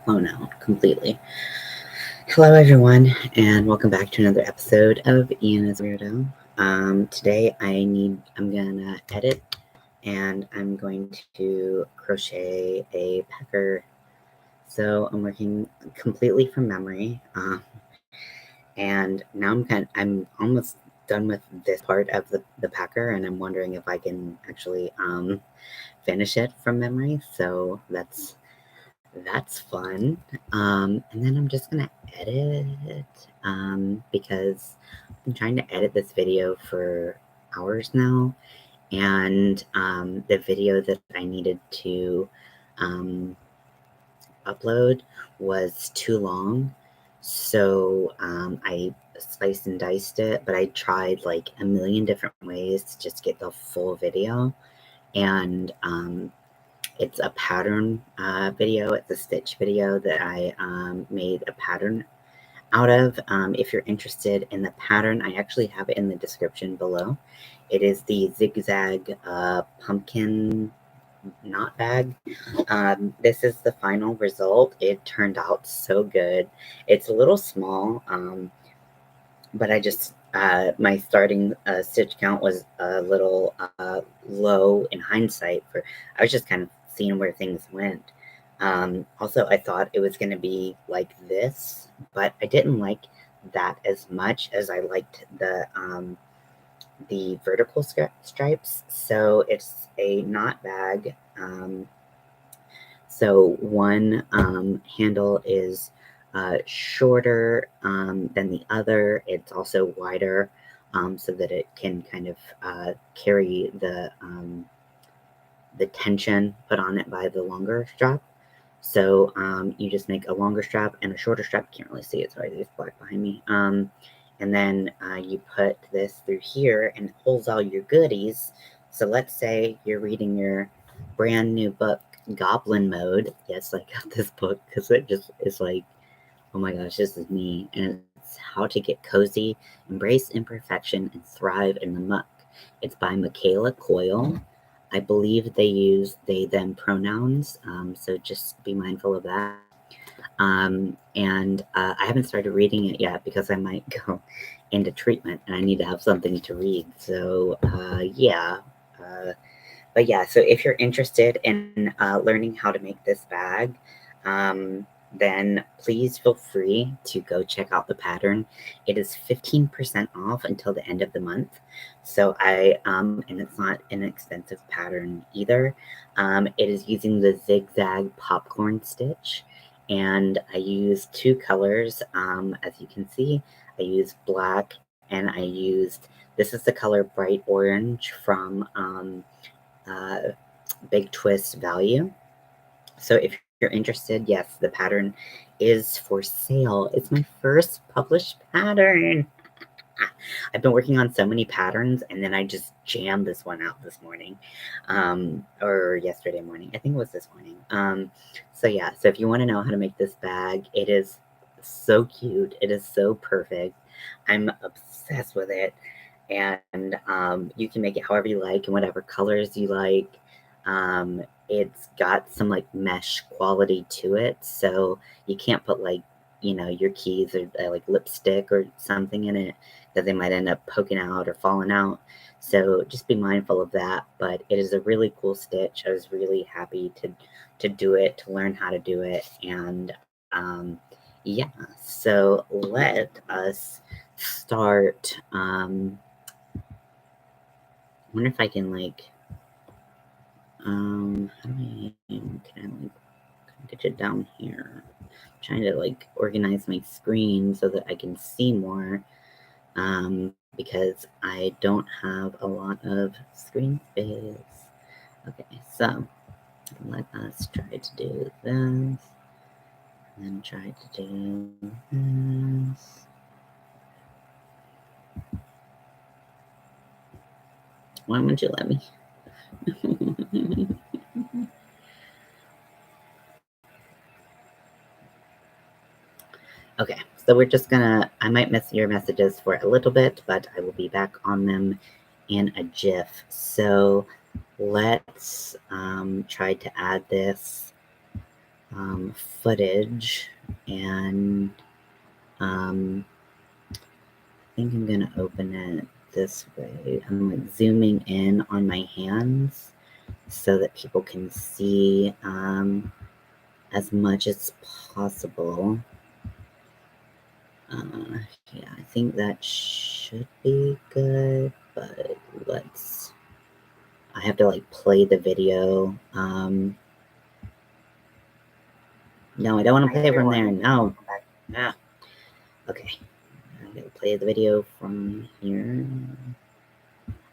blown out completely. Hello everyone, and welcome back to another episode of Ian is Weirdo. Today I'm gonna edit and I'm going to crochet a pecker. So I'm working completely from memory. And now I'm almost done with this part of the pecker, and I'm wondering if I can actually finish it from memory. So that's fun. And then I'm just gonna edit because I've been trying to edit this video for hours now, and the video that I needed to upload was too long, so I sliced and diced it, but I tried like a million different ways to just get the full video, and it's a pattern video. It's a stitch video that I made a pattern out of. If you're interested in the pattern, I actually have it in the description below. It is the zigzag pumpkin knot bag. This is the final result. It turned out so good. It's a little small, but I just my starting stitch count was a little low in hindsight. I was just kind of seeing where things went. Also, I thought it was going to be like this, but I didn't like that as much as I liked the vertical stripes. So it's a knot bag. So one handle is shorter than the other. It's also wider so that it can kind of carry the tension put on it by the longer strap. So you just make a longer strap and a shorter strap. You can't really see it, sorry, there's black behind me. And then you put this through here and it holds all your goodies. So let's say you're reading your brand new book, Goblin Mode. Yes, I got this book because it just is like, oh my gosh, this is me. And it's How to Get Cozy, Embrace Imperfection, and Thrive in the Muck. It's by Michaela Coyle. I believe they use they, them pronouns, so just be mindful of that. And I haven't started reading it yet because I might go into treatment and I need to have something to read. So yeah. But yeah, so if you're interested in learning how to make this bag, then please feel free to go check out the pattern. It is 15% off until the end of the month. So and it's not an expensive pattern either. It is using the zigzag popcorn stitch, and I use two colors. As you can see, I used black, and this is the color Bright Orange from Big Twist Value. So if you're interested, yes, the pattern is for sale. It's my first published pattern. I've been working on so many patterns, and then I just jammed this one out this morning, or yesterday morning. I think it was this morning. So yeah, so if you want to know how to make this bag, it is so cute. It is so perfect. I'm obsessed with it, and you can make it however you like and whatever colors you like. It's got some like mesh quality to it, so you can't put like, you know, your keys or like lipstick or something in it that they might end up poking out or falling out. So just be mindful of that. But it is a really cool stitch. I was really happy to do it, to learn how to do it. And yeah, so let us start. I wonder if I can like, how do can I like get it down here? I'm trying to like organize my screen so that I can see more, because I don't have a lot of screen space. Okay, so let us try to do this, and then try to do this. Why won't you let me? Okay, so we're just gonna, I might miss your messages for a little bit, but I will be back on them in a jiff. So let's try to add this footage, and I think I'm gonna open it this way. I'm like zooming in on my hands so that people can see as much as possible. Yeah, I think that should be good, but I have to like play the video. No, I don't want to play from there. No. Ah. Okay. I'm gonna play the video from here.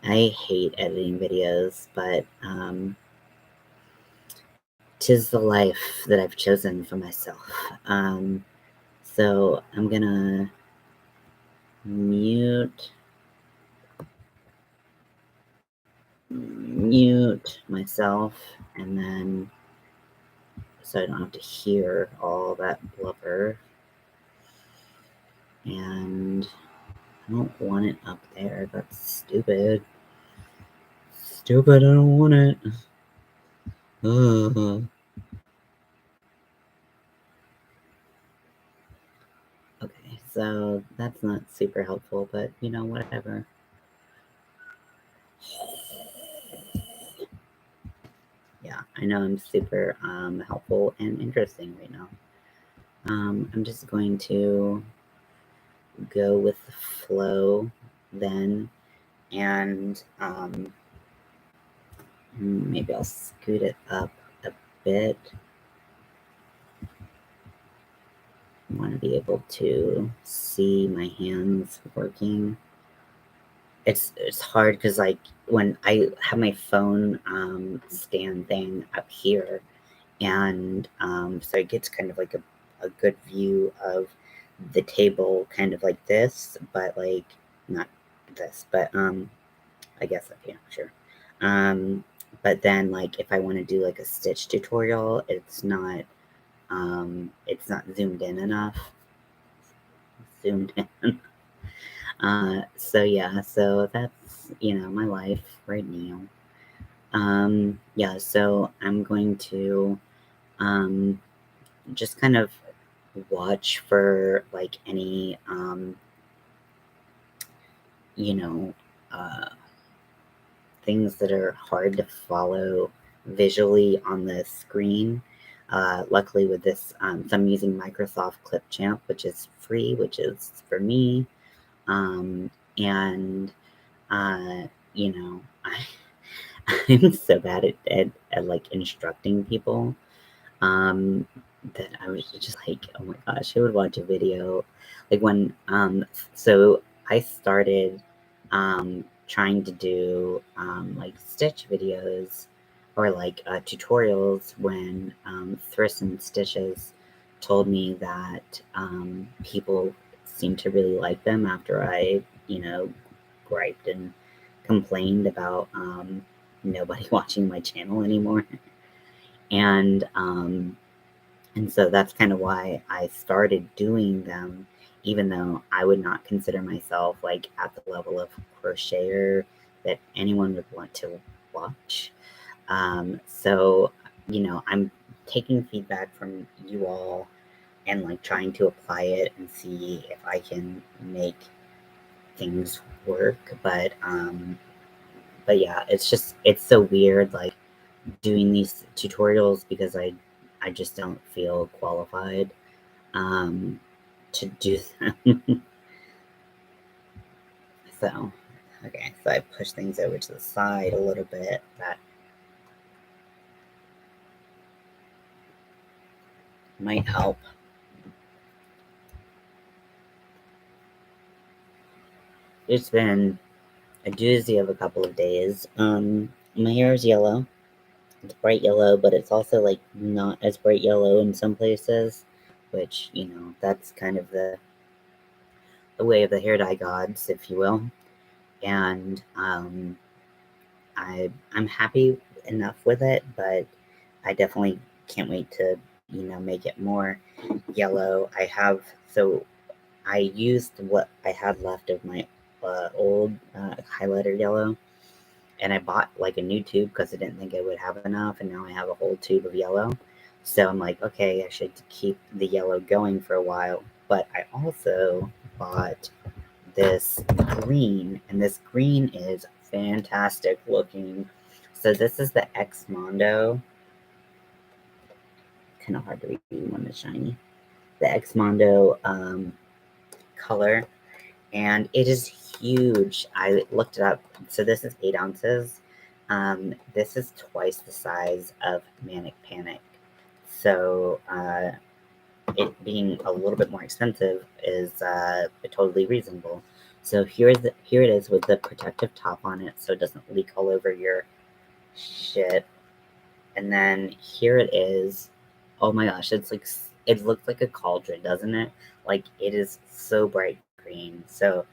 I hate editing videos, but 'tis the life that I've chosen for myself. So I'm gonna mute myself, and then so I don't have to hear all that blubber. And I don't want it up there. That's stupid. Stupid, I don't want it. Ugh. Okay, so that's not super helpful, but you know, whatever. Yeah, I know I'm super helpful and interesting right now. I'm just going to go with the flow then, and maybe I'll scoot it up a bit. I want to be able to see my hands working. It's hard because like when I have my phone stand thing up here, and so it gets kind of like a good view of the table, kind of like this, but like not this, but I guess up here, sure. But then like if I want to do like a stitch tutorial, it's not zoomed in enough. Zoomed in. So yeah, so that's, you know, my life right now. Yeah, so I'm going to just kind of watch for like any you know, things that are hard to follow visually on the screen. Luckily with this, so I'm using Microsoft Clipchamp, which is free, which is for me. And you know, I'm so bad at like instructing people that I was just like, oh my gosh, I would watch a video like when so I started trying to do like stitch videos or like tutorials when Thriss and Stitches told me that people seemed to really like them after I, you know, griped and complained about nobody watching my channel anymore. And so that's kind of why I started doing them, even though I would not consider myself like at the level of crocheter that anyone would want to watch. So, you know, I'm taking feedback from you all and like trying to apply it and see if I can make things work. But yeah, it's so weird like doing these tutorials because I just don't feel qualified to do them. So, okay, so I push things over to the side a little bit. That might help. It's been a doozy of a couple of days. My hair is yellow. It's bright yellow, but it's also like not as bright yellow in some places, which, you know, that's kind of the way of the hair dye gods, if you will. And I'm happy enough with it, but I definitely can't wait to, you know, make it more yellow. So I used what I had left of my old highlighter yellow, and I bought like a new tube because I didn't think I would have enough, and now I have a whole tube of yellow. So I'm like, okay, I should keep the yellow going for a while. But I also bought this green, and this green is fantastic looking. So this is the X Mondo. Kind of hard to read when it's shiny. The X Mondo color, and it is huge. I looked it up. So this is 8 ounces. This is twice the size of Manic Panic. So it being a little bit more expensive is totally reasonable. So here it is with the protective top on it, so it doesn't leak all over your shit. And then here it is. Oh my gosh, it's like, it looks like a cauldron, doesn't it? Like, it is so bright green. So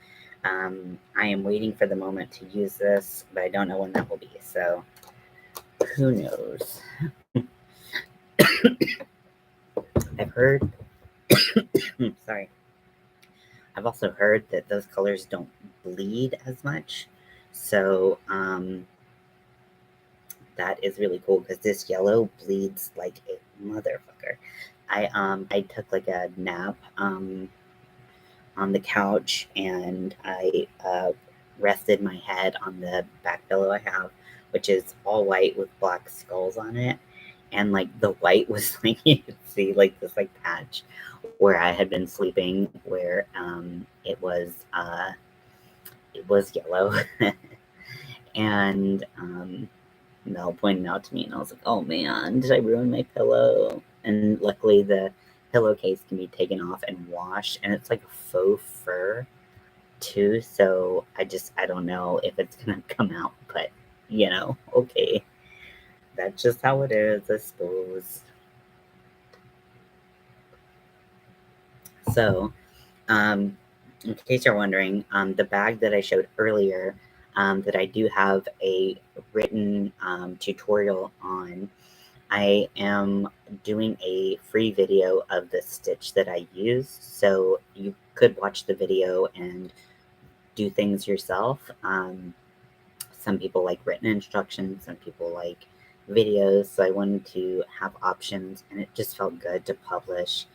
I am waiting for the moment to use this, but I don't know when that will be. So who knows? I've heard. Sorry. I've also heard that those colors don't bleed as much. So that is really cool because this yellow bleeds like a motherfucker. I took like a nap on the couch, and I rested my head on the back pillow I have, which is all white with black skulls on it. And like the white was like, you could see like this like patch where I had been sleeping, where it was yellow. And Mel pointed out to me, and I was like, oh man, did I ruin my pillow? And luckily the pillowcase can be taken off and washed, and it's like a faux fur too, so I don't know if it's gonna come out, but okay, that's just how it is, I suppose. So in case you're wondering, the bag that I showed earlier, that I do have a written tutorial on, I am doing a free video of the stitch that I use, so you could watch the video and do things yourself. Some people like written instructions, some people like videos, so I wanted to have options, and it just felt good to publish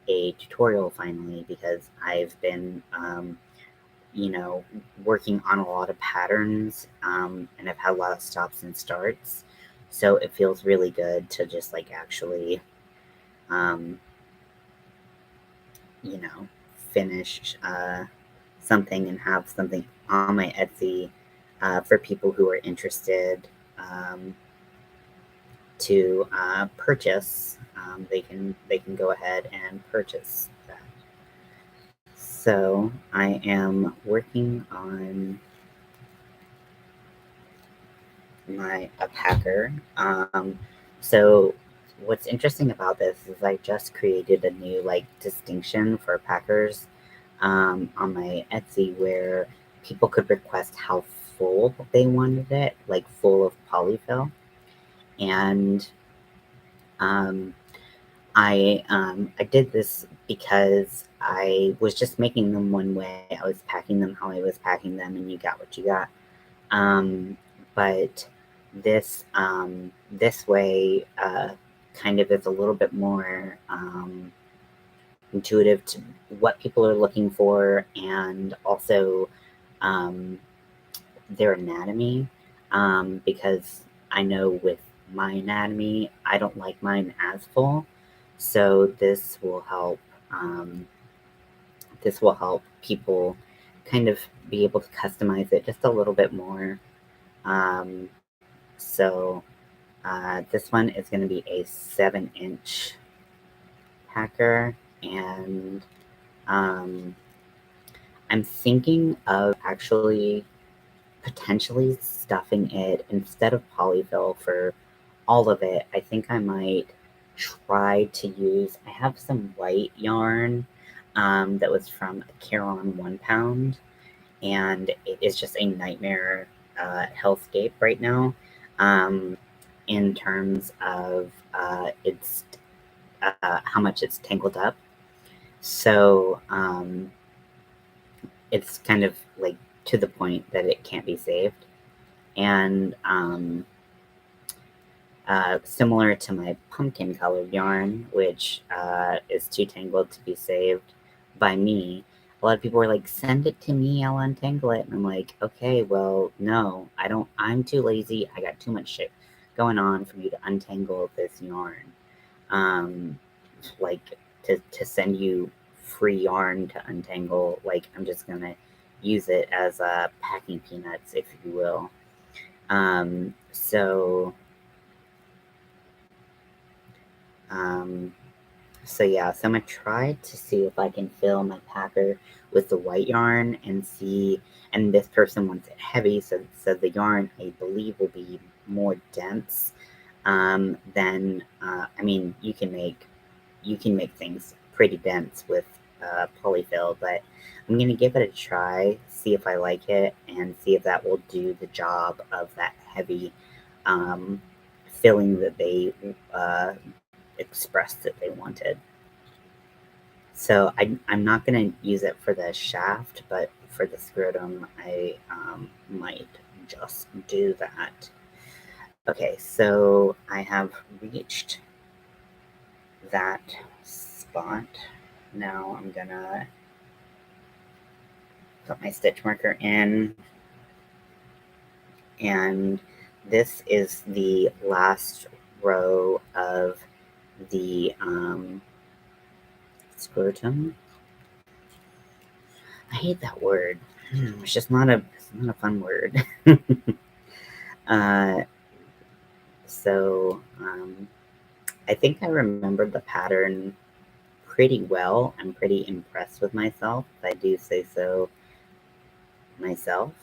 a tutorial finally, because I've been working on a lot of patterns, and I've had a lot of stops and starts. So it feels really good to just like actually, um, finish something and have something on my Etsy for people who are interested to purchase. They can go ahead and purchase that. So I am working on a packer. So what's interesting about this is I just created a new like distinction for packers on my Etsy, where people could request how full they wanted it, like full of polyfill. And I did this because I was just making them one way. I was packing them how I was packing them, and you got what you got. But this way kind of is a little bit more intuitive to what people are looking for, and also their anatomy, because I know with my anatomy, I don't like mine as full. So this will help people kind of be able to customize it just a little bit more. So this one is going to be a 7-inch packer, and I'm thinking of actually potentially stuffing it instead of polyfill for all of it. I think I might try to use, I have some white yarn that was from a Caron 1 pound, and it is just a nightmare hellscape right now in terms of its how much it's tangled up. So it's kind of like to the point that it can't be saved. And similar to my pumpkin colored yarn, which is too tangled to be saved by me. A lot of people are like, send it to me, I'll untangle it. And I'm like, okay, well, no, I don't, I'm too lazy. I got too much shit going on for you to untangle this yarn. Um, like to send you free yarn to untangle, like I'm just gonna use it as packing peanuts, if you will. So um, So yeah, so I'm gonna try to see if I can fill my packer with the white yarn and see. And this person wants it heavy, so the yarn I believe will be more dense. Then I mean you can make things pretty dense with polyfill, but I'm gonna give it a try, see if I like it, and see if that will do the job of that heavy um, filling that they expressed that they wanted. So I'm not going to use it for the shaft, but for the scrotum, I might just do that. Okay, so I have reached that spot. Now I'm going to put my stitch marker in, and this is the last row of the scrotum. I hate that word. It's just not a fun word. uh, so I think I remembered the pattern pretty well. I'm pretty impressed with myself, if I do say so myself.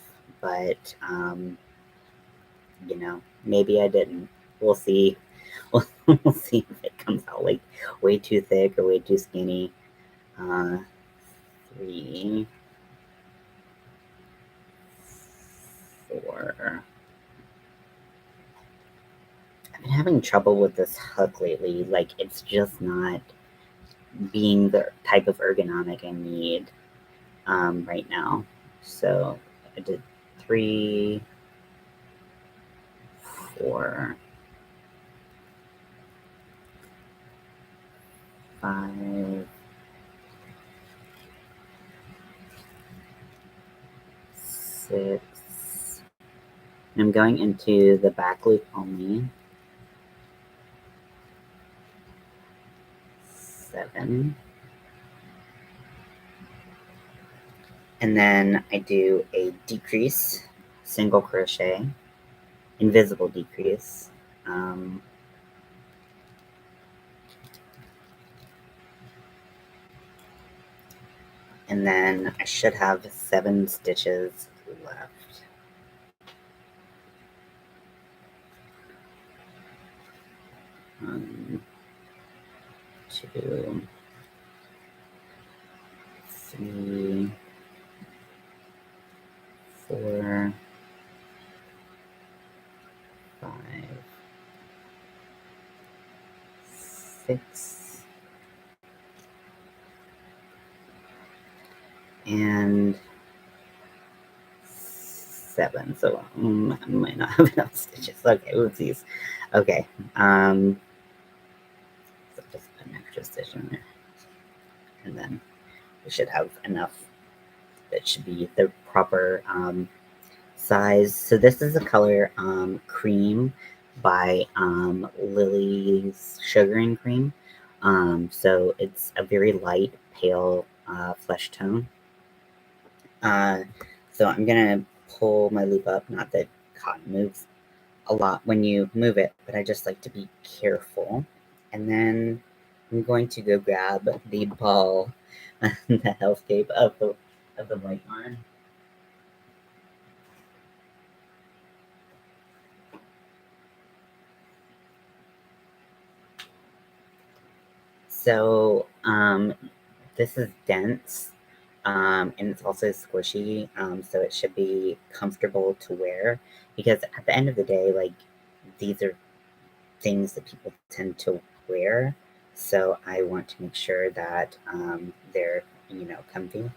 But maybe I didn't. We'll see. We'll see if it comes out like way too thick or way too skinny. 3, 4. I've been having trouble with this hook lately. Like, it's just not being the type of ergonomic I need right now. So I did 3, 4, 5, 6. I'm going into the back loop only. 7. And then I do a decrease, single crochet, invisible decrease. And then I should have 7 stitches left. 1, 2, 3, 4, 5, 6, and 7. So I might not have enough stitches. Okay, oopsies. Okay, so just an extra stitch in there, and then we should have enough. That should be the proper size. So this is the color Cream by Lily's Sugaring Cream. So it's a very light, pale flesh tone. So I'm gonna pull my loop up. Not that cotton moves a lot when you move it, but I just like to be careful. And then I'm going to go grab the ball, the hellscape of the white yarn. So this is dense, and it's also squishy, so it should be comfortable to wear, because at the end of the day, like, these are things that people tend to wear, so I want to make sure that they're, comfy.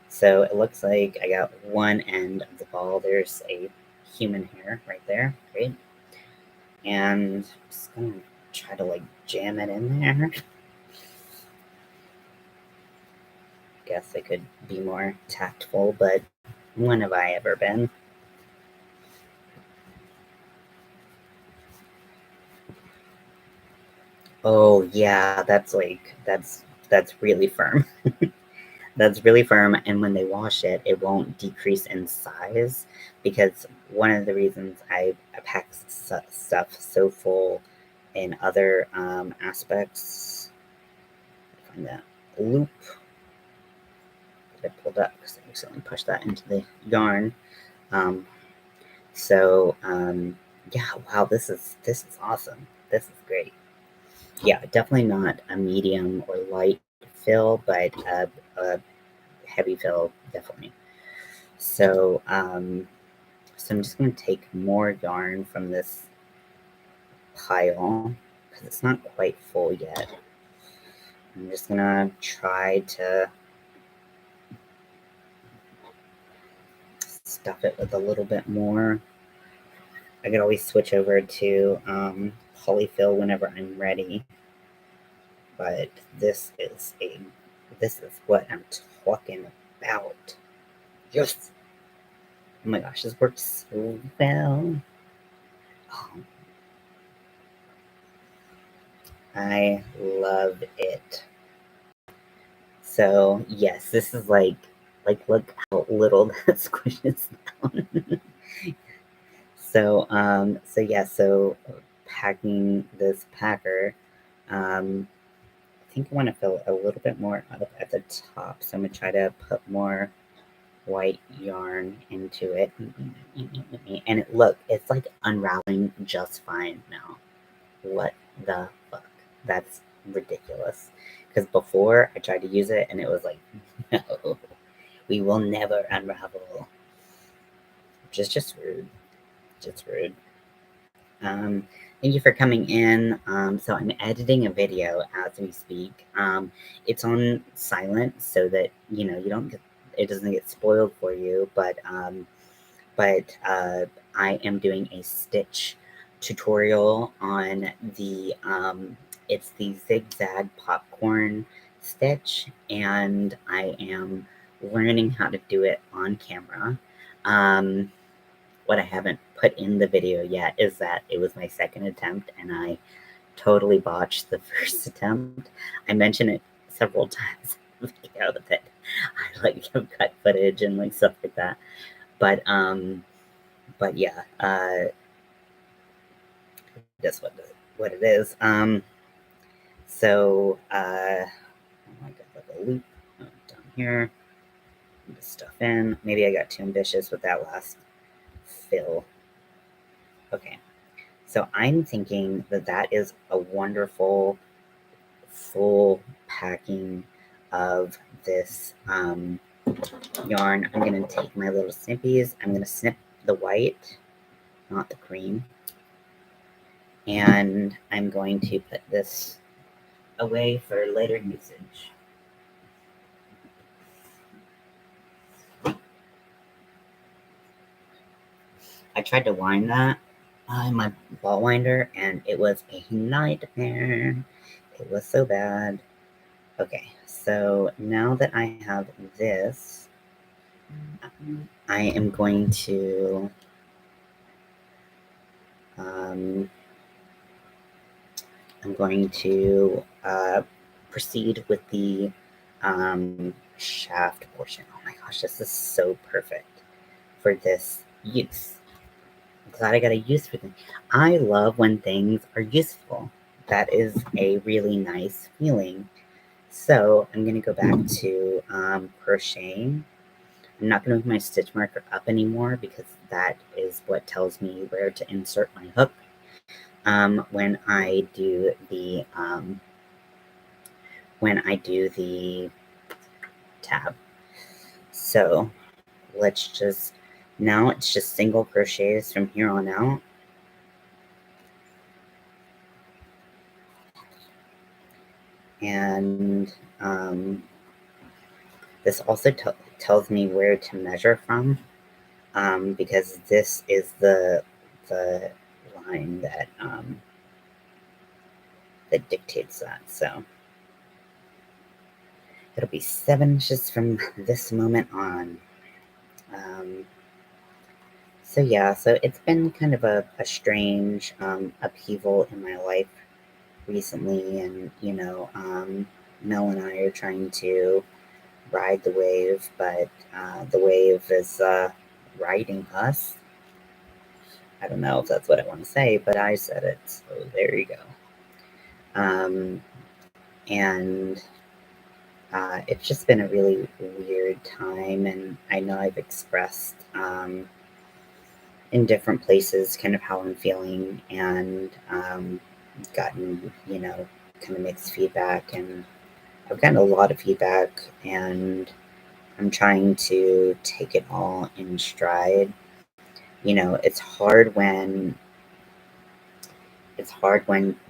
So it looks like I got one end of the ball. There's a human hair right there. Great. And I'm just gonna try to like jam it in there. Guess I could be more tactful, but when have I ever been? Oh yeah, that's really firm. That's really firm, and when they wash it, it won't decrease in size because one of the reasons I pack stuff so full in other aspects. Find that loop that I pulled up because I accidentally pushed that into the yarn. Um, so yeah, wow, this is awesome. This is great. Yeah, definitely not a medium or light fill, but a heavy fill, definitely. So I'm just going to take more yarn from this pile because it's not quite full yet. I'm just going to try to stuff it with a little bit more. I could always switch over to polyfill whenever I'm ready, but this is what I'm talking about. Yes. Oh my gosh, this works so well. Oh, I love it. So yes, this is like look how little that squishes down. So yeah, so packing this packer, I think I want to fill a little bit more up at the top. So I'm gonna try to put more white yarn into it, and it's like unraveling just fine now. What the fuck? That's ridiculous. Because before I tried to use it and it was like, no, we will never unravel. Which is just rude. Just rude. Thank you for coming in. So I'm editing a video as we speak. It's on silent so that you don't get it doesn't get spoiled for you. But I am doing a stitch tutorial on it's the zigzag popcorn stitch, and I am learning how to do it on camera. Um, what I haven't put in the video yet is that it was my second attempt and I totally botched the first attempt. I mention it several times in the video that I have cut footage and like stuff like that. But yeah, that's what it is. Oh my god, like a loop down here. Put this stuff in. Maybe I got too ambitious with that last fill. Okay, so I'm thinking that is a wonderful full packing of this yarn. I'm gonna take my little snippies. I'm gonna snip the white, not the cream. And I'm going to put this away for later usage. I tried to wind that in my ball winder and it was a nightmare. It was so bad. Okay, so now that I have this, I am going to proceed with the shaft portion. Oh my gosh, this is so perfect for this use. I'm glad I got a use for them. I love when things are useful. That is a really nice feeling. So I'm going to go back to crocheting. I'm not going to move my stitch marker up anymore because that is what tells me where to insert my hook when I do the tab. So now it's just single crochets from here on out. And this also tells me where to measure from. because this is the line that that dictates that. So it'll be 7 inches from this moment on. Um, so yeah, so it's been kind of a strange upheaval in my life recently, and Mel and I are trying to ride the wave, but the wave is riding us. I don't know if that's what I want to say, but I said it, so there you go. Um, and it's just been a really weird time, and I know I've expressed in different places kind of how I'm feeling, and gotten, kind of mixed feedback, and I've gotten a lot of feedback, and I'm trying to take it all in stride. It's hard when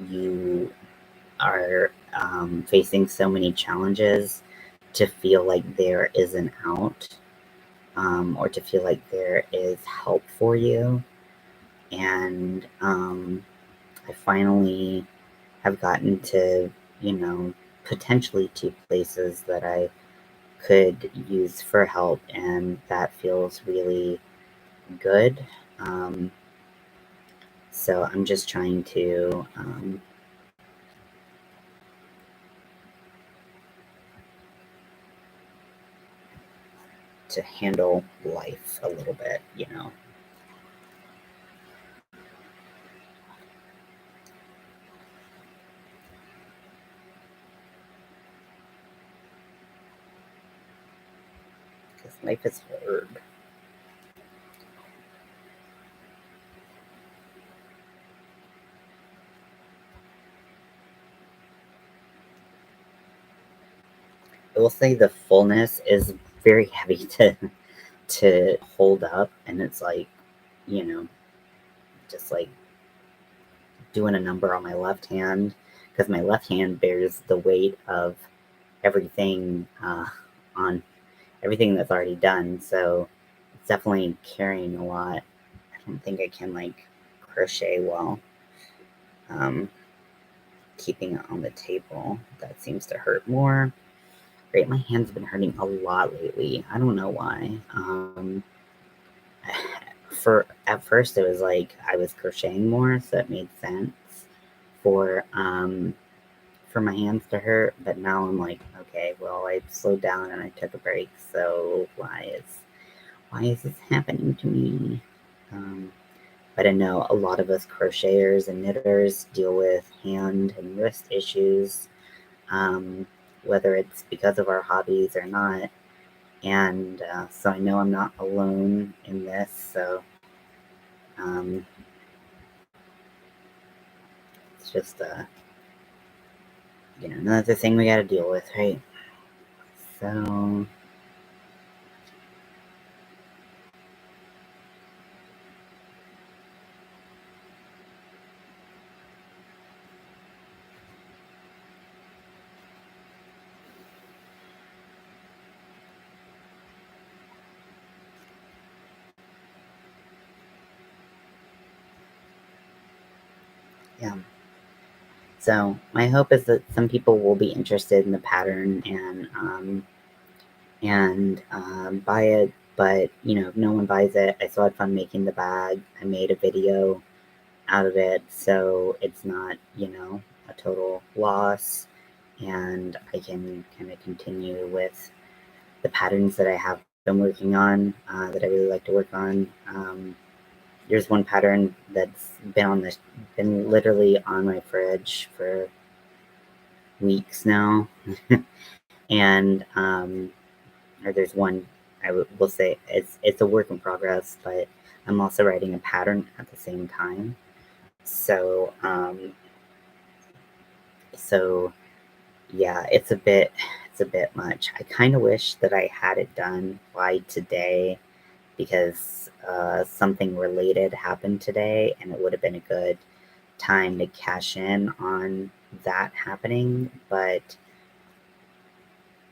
you are facing so many challenges to feel like there is an out, or to feel like there is help for you. And I finally have gotten to, potentially two places that I could use for help, and that feels really good. Um, so I'm just trying to handle life a little bit. Because life is hard. I will say the fullness is very heavy to hold up, and it's like, you know, just like doing a number on my left hand, because my left hand bears the weight of everything on everything that's already done. So it's definitely carrying a lot. I don't think I can like crochet well. Um, Keeping it on the table, that seems to hurt more. Right, my hand's been hurting a lot lately. I don't know why. For at first it was like I was crocheting more, so it made sense for my hands to hurt. But now I'm like, okay, well, I slowed down and I took a break, so why is this happening to me? But I know a lot of us crocheters and knitters deal with hand and wrist issues, um, whether it's because of our hobbies or not. And so I know I'm not alone in this. So um, it's just another thing we got to deal with, right? So yeah. So my hope is that some people will be interested in the pattern and buy it. But if no one buys it, I still had fun making the bag. I made a video out of it, so it's not a total loss, and I can kind of continue with the patterns that I have been working on, that I really like to work on. There's one pattern that's been literally on my fridge for weeks now, and or there's one will say it's a work in progress, but I'm also writing a pattern at the same time. So so yeah, it's a bit much. I kind of wish that I had it done by today, because something related happened today, and it would have been a good time to cash in on that happening, but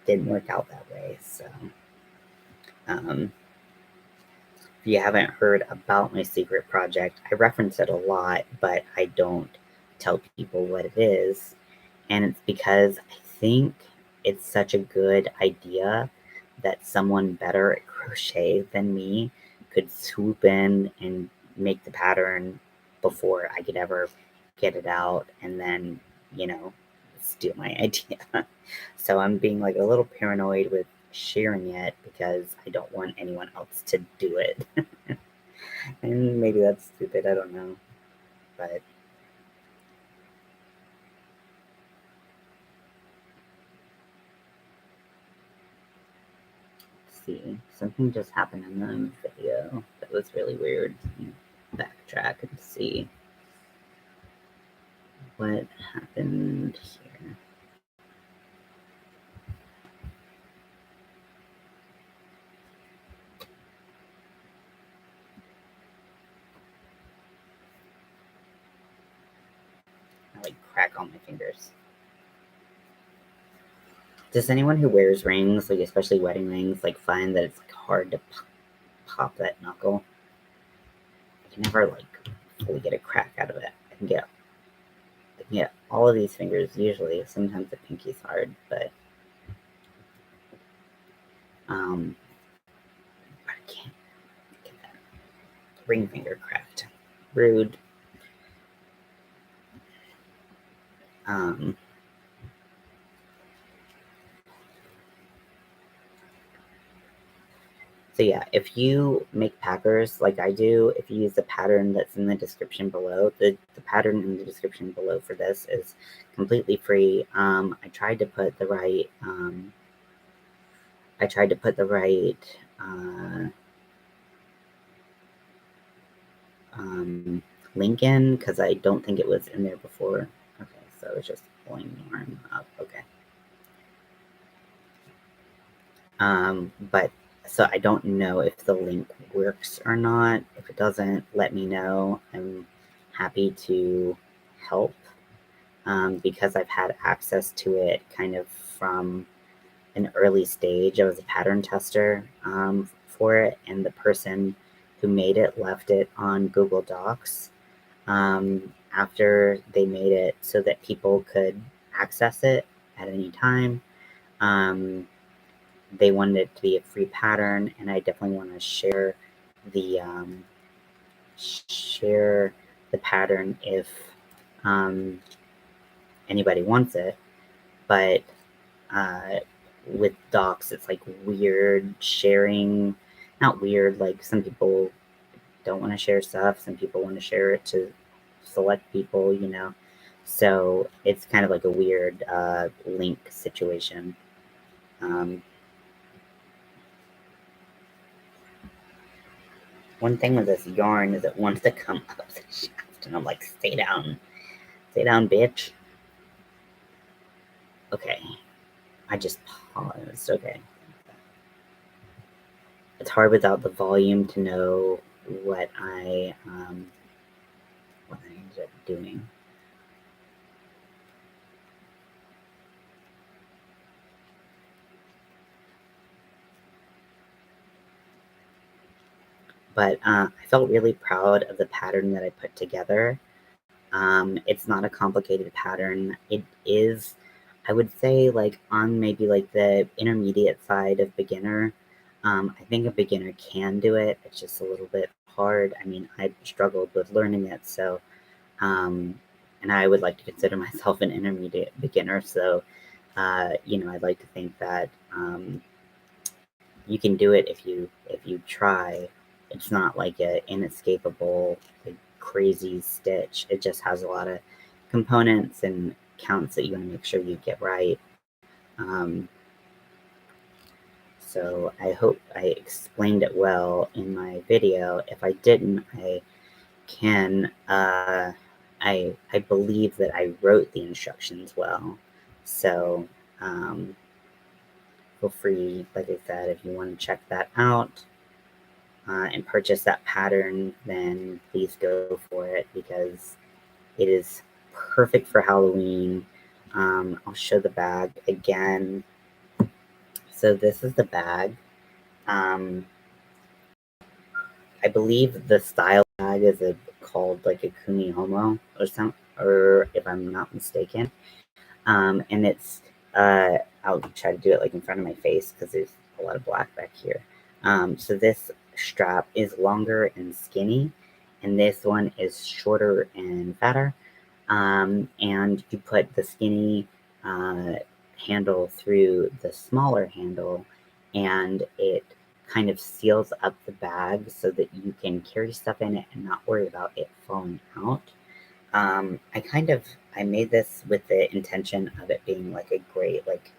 didn't work out that way. So um, If you haven't heard about my secret project, I reference it a lot, but I don't tell people what it is. And it's because I think it's such a good idea that someone better at crochet than me could swoop in and make the pattern before I could ever get it out and then, steal my idea. So I'm being like a little paranoid with sharing it because I don't want anyone else to do it. And maybe that's stupid, I don't know. But let's see, something just happened in the video that was really weird. Let me backtrack and see what happened here. I like crack all my fingers. Does anyone who wears rings, like especially wedding rings, like find that it's like hard to pop that knuckle? I can never like fully get a crack out of it. I can get all of these fingers usually. Sometimes the pinky's hard, but I can't get that ring finger cracked. Rude. So yeah, if you make packers like I do, if you use the pattern that's in the description below, the pattern in the description below for this is completely free. I tried to put the right link in because I don't think it was in there before. Okay, so it's just pulling yarn up. Okay. But so I don't know if the link works or not. If it doesn't, let me know. I'm happy to help because I've had access to it kind of from an early stage. I was a pattern tester for it, and the person who made it left it on Google Docs after they made it so that people could access it at any time. They wanted it to be a free pattern, and I definitely want to share the pattern if anybody wants it. But with docs, it's like weird sharing. Not weird, like some people don't want to share stuff. Some people want to share it to select people. So it's kind of like a weird link situation. One thing with this yarn is it wants to come up the shaft, and I'm like, stay down, bitch. Okay, I just paused. Okay, it's hard without the volume to know what I ended up doing. But I felt really proud of the pattern that I put together. It's not a complicated pattern. It is, I would say, like on maybe like the intermediate side of beginner. I think a beginner can do it. It's just a little bit hard. I mean, I struggled with learning it, so and I would like to consider myself an intermediate beginner. So, I'd like to think that you can do it if you try. It's not like an inescapable, like, crazy stitch. It just has a lot of components and counts that you want to make sure you get right. So I hope I explained it well in my video. If I didn't, I can I believe that I wrote the instructions well. So feel free, like I said, if you want to check that out and purchase that pattern, then please go for it because it is perfect for Halloween. I'll show the bag again. So this is the bag. I believe the style bag is called like a kumihomo or something, or if I'm not mistaken. And it's I'll try to do it like in front of my face because there's a lot of black back here. So this strap is longer and skinny, and this one is shorter and fatter. And you put the skinny uh, handle through the smaller handle, and it kind of seals up the bag so that you can carry stuff in it and not worry about it falling out. I made this with the intention of it being like a great like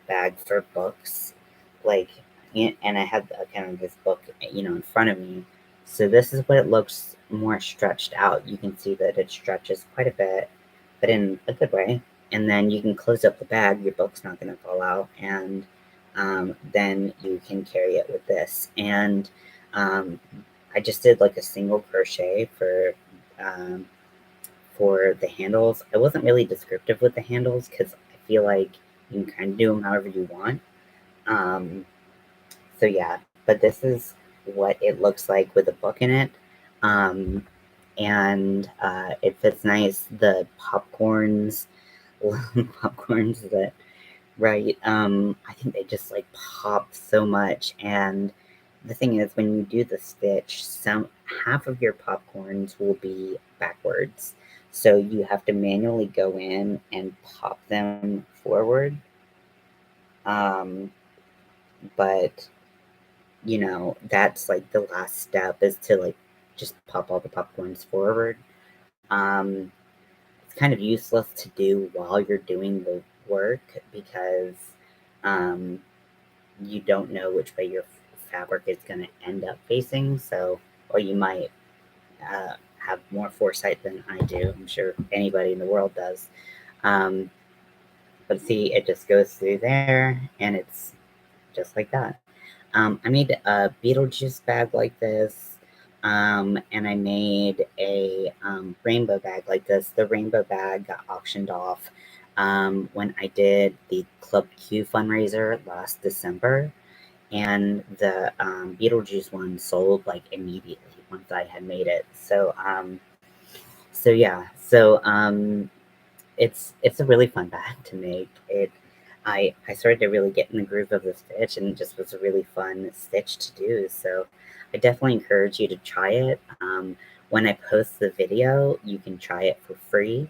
bag for books, like, and I had kind of this book, in front of me. So this is what it looks more stretched out. You can see that it stretches quite a bit, but in a good way. And then you can close up the bag. Your book's not going to fall out, and then you can carry it with this. And um, I just did like a single crochet um, for the handles. I wasn't really descriptive with the handles because I feel like you can kind of do them however you want. Um, so yeah, but this is what it looks like with a book in it. Um, and it fits nice. The popcorns, popcorns that, right, I think they just like pop so much. And the thing is, when you do the stitch, half of your popcorns will be backwards. So you have to manually go in and pop them forward. Um, but that's like the last step is to like just pop all the popcorns forward. Um, it's kind of useless to do while you're doing the work because um, you don't know which way your fabric is going to end up facing. So, or you might have more foresight than I do. I'm sure anybody in the world does. Um, but see, it just goes through there, and it's just like that. I made a Beetlejuice bag like this, and I made a rainbow bag like this. The rainbow bag got auctioned off when I did the Club Q fundraiser last December, and the Beetlejuice one sold like immediately once I had made it. So yeah, it's a really fun bag to make. I started to really get in the groove of the stitch, and it just was a really fun stitch to do. So I definitely encourage you to try it. When I post the video, you can try it for free.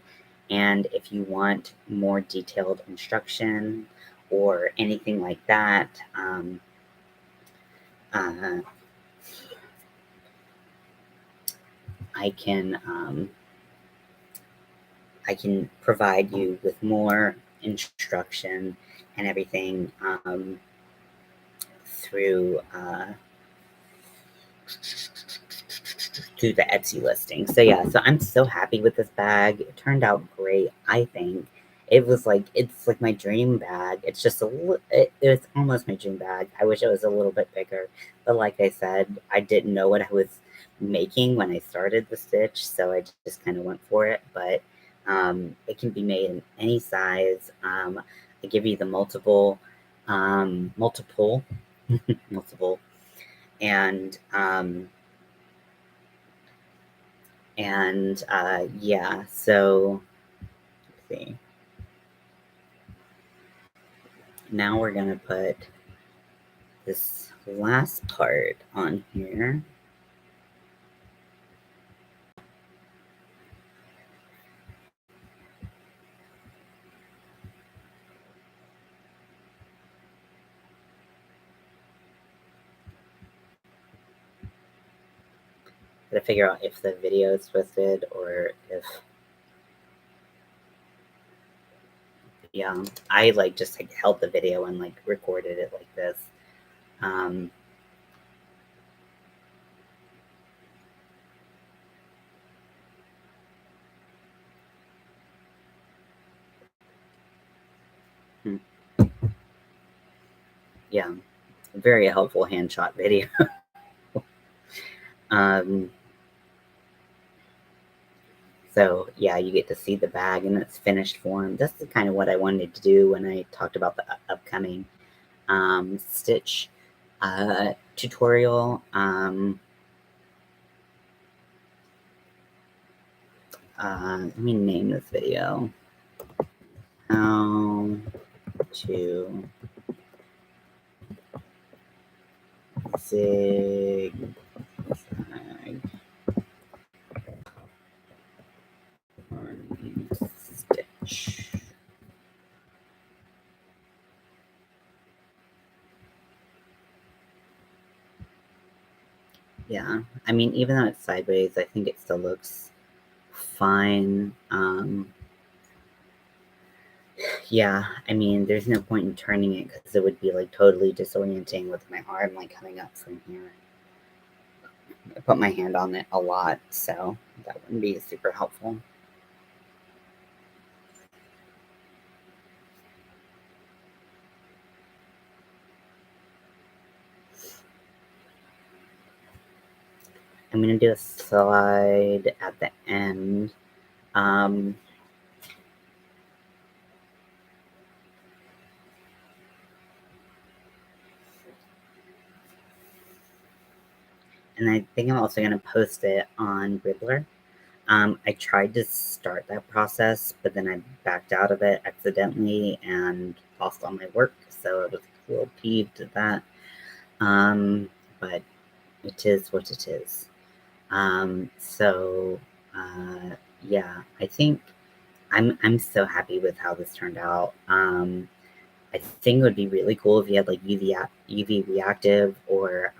And if you want more detailed instruction or anything like that, uh, I can I can provide you with more instruction and everything through through the Etsy listing. So yeah, so I'm so happy with this bag. It turned out great, I think. It's like my dream bag. It's just it's almost my dream bag. I wish it was a little bit bigger, but like I said, I didn't know what I was making when I started the stitch, so I just kind of went for it. But it can be made in any size. I give you the multiple, multiple, and yeah, so let's see. Now we're gonna put this last part on here. Gotta figure out if the video is twisted or if, yeah, I like just like held the video and like recorded it like this. Um, hmm, yeah, very helpful hand shot video. um, So yeah, you get to see the bag in its finished form. That's kind of what I wanted to do when I talked about the upcoming stitch tutorial. let me name this video. How to zigzag stitch. Yeah, I mean, even though it's sideways, I think it still looks fine. Yeah, I mean, there's no point in turning it because it would be like totally disorienting with my arm like coming up from here. I put my hand on it a lot, so that wouldn't be super helpful. I'm gonna do a slide at the end. And I think I'm also gonna post it on Ribbler. I tried to start that process, but then I backed out of it accidentally and lost all my work, so I was a little peeved at that. But it is what it is. Yeah, I think I'm so happy with how this turned out. I think it would be really cool if you had like UV reactive or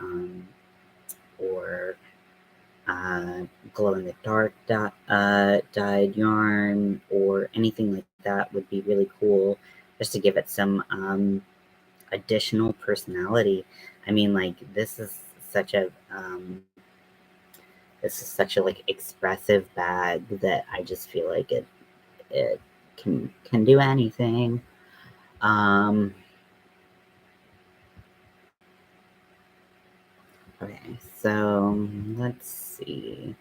glow in the dark dyed yarn or anything like that would be really cool, just to give it some additional personality. I mean, like this is such a like expressive bag that I just feel like it can do anything. Okay, so let's see.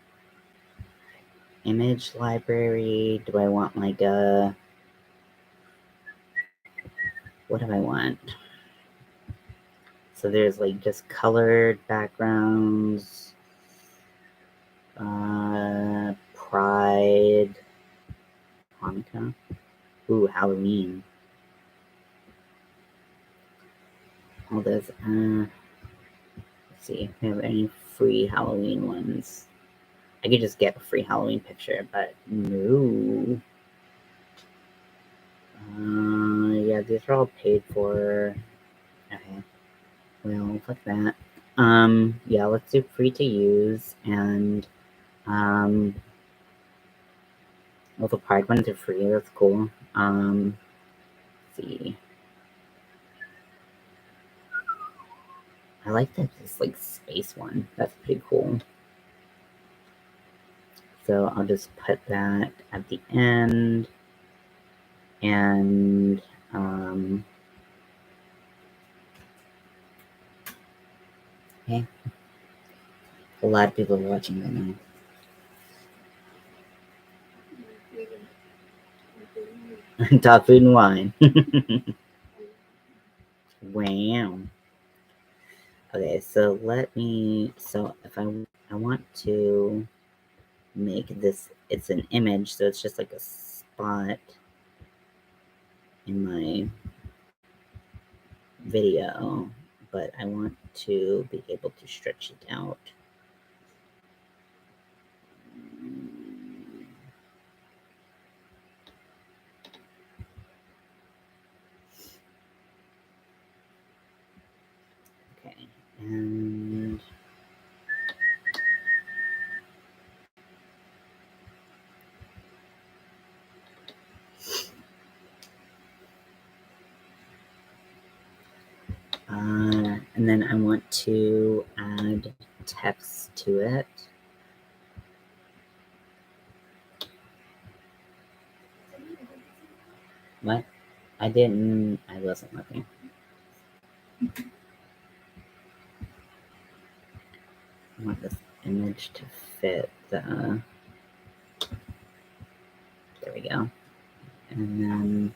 Image library. Do I want like a, what do I want? So there's like just colored backgrounds, Pride, Hanukkah, ooh, Halloween. All those, let's see if we have any free Halloween ones. I could just get a free Halloween picture, but no. Yeah, these are all paid for. Okay. Well, fuck that. Yeah, let's do free to use, and, well, the Pride ones are free, that's cool. Let's see. I like this, like, space one. That's pretty cool. So I'll just put that at the end, and, okay. A lot of people are watching right now. Talk food and wine. Wow. Okay, so if I want to make this, it's an image, so it's just like a spot in my video, but I want to be able to stretch it out. Okay, and and then I want to add text to it. What? I wasn't looking. I want this image to fit the, there we go. And then,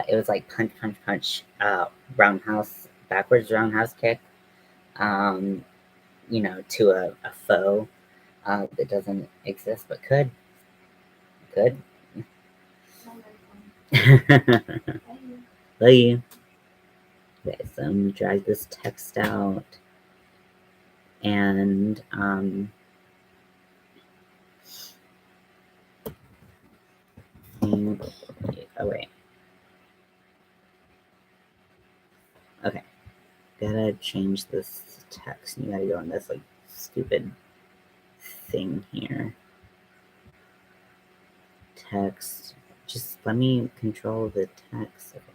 it was like punch, punch, punch, roundhouse, backwards roundhouse kick. you know, to a foe that doesn't exist but could. Could. Love you. Okay, so I'm gonna drag this text out and oh wait. Okay. Gotta change this text. You gotta go on this like stupid thing here. Text. Just let me control the text. Okay.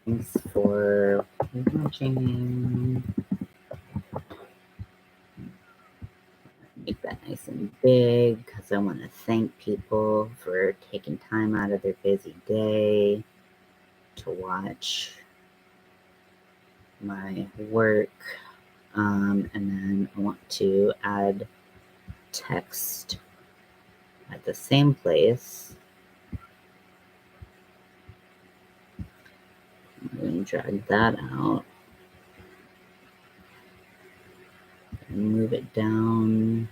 Thanks for watching. Make that nice and big because I want to thank people for taking time out of their busy day to watch my work. And then I want to add text at the same place. I'm going to drag that out and move it down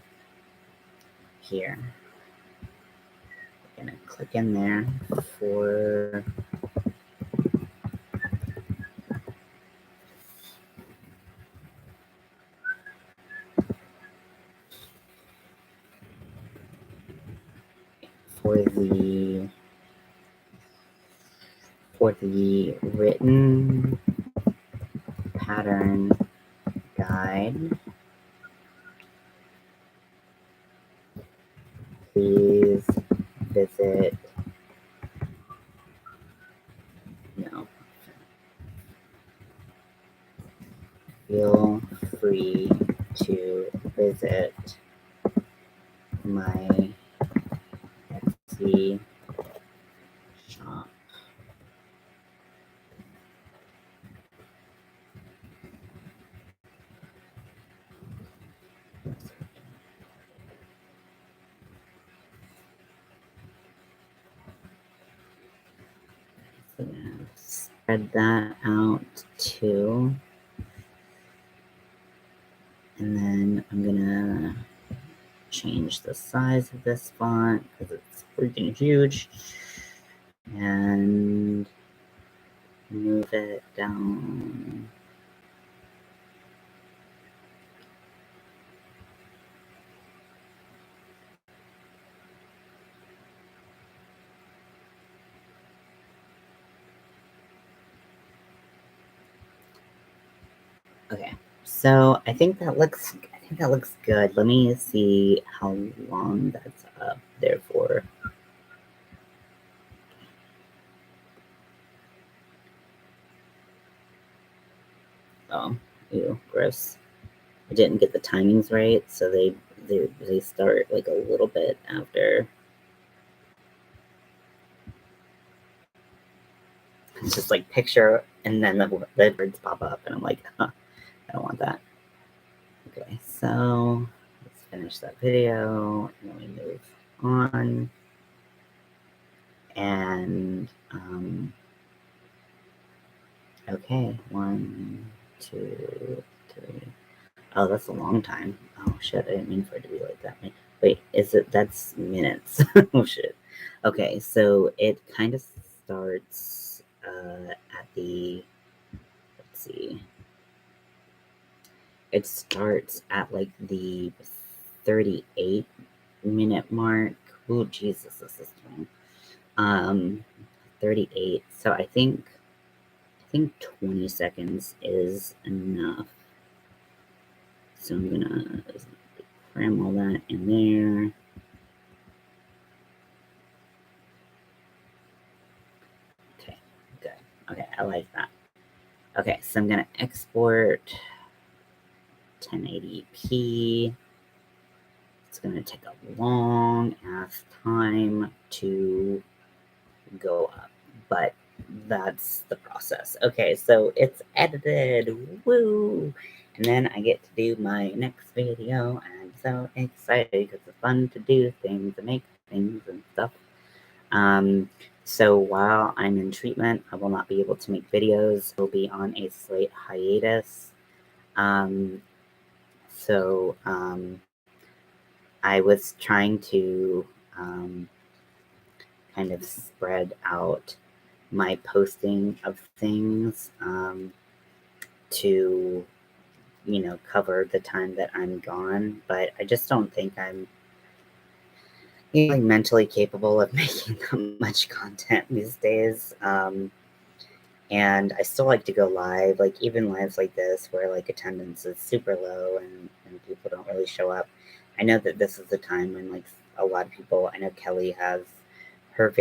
here. I'm going to click in there for the written pattern guide. Please visit, no, feel free to visit my Etsy shop. So spread that out too. And then I'm gonna change the size of this font because it's freaking huge. And move it down. Okay, so I think that looks good. Let me see how long that's up there for. Oh, ew, gross. I didn't get the timings right, so they start like a little bit after. It's just like picture, and then the words pop up, and I'm like, huh, I don't want that. Okay, so let's finish that video, and then we move on. And okay, 1, 2, 3. Oh, that's a long time. Oh shit, I didn't mean for it to be like that. Wait, that's minutes? Oh shit. Okay, so it kind of starts at the, let's see. It starts at like the 38-minute mark. Oh Jesus, this is long. 38. So I think 20 seconds is enough. So I'm gonna cram all that in there. Okay, good. Okay, I like that. Okay, so I'm gonna export 1080p. It's gonna take a long ass time to go up, but that's the process. Okay, so it's edited. Woo! And then I get to do my next video. I'm so excited because it's fun to do things and make things and stuff. Um, so while I'm in treatment, I will not be able to make videos. I'll be on a slight hiatus. Um, so I was trying to kind of spread out my posting of things to, cover the time that I'm gone, but I just don't think I'm really mentally capable of making that much content these days. And I still like to go live, like even lives like this where like attendance is super low and people don't really show up. I know that this is the time when like a lot of people, I know Kelly has her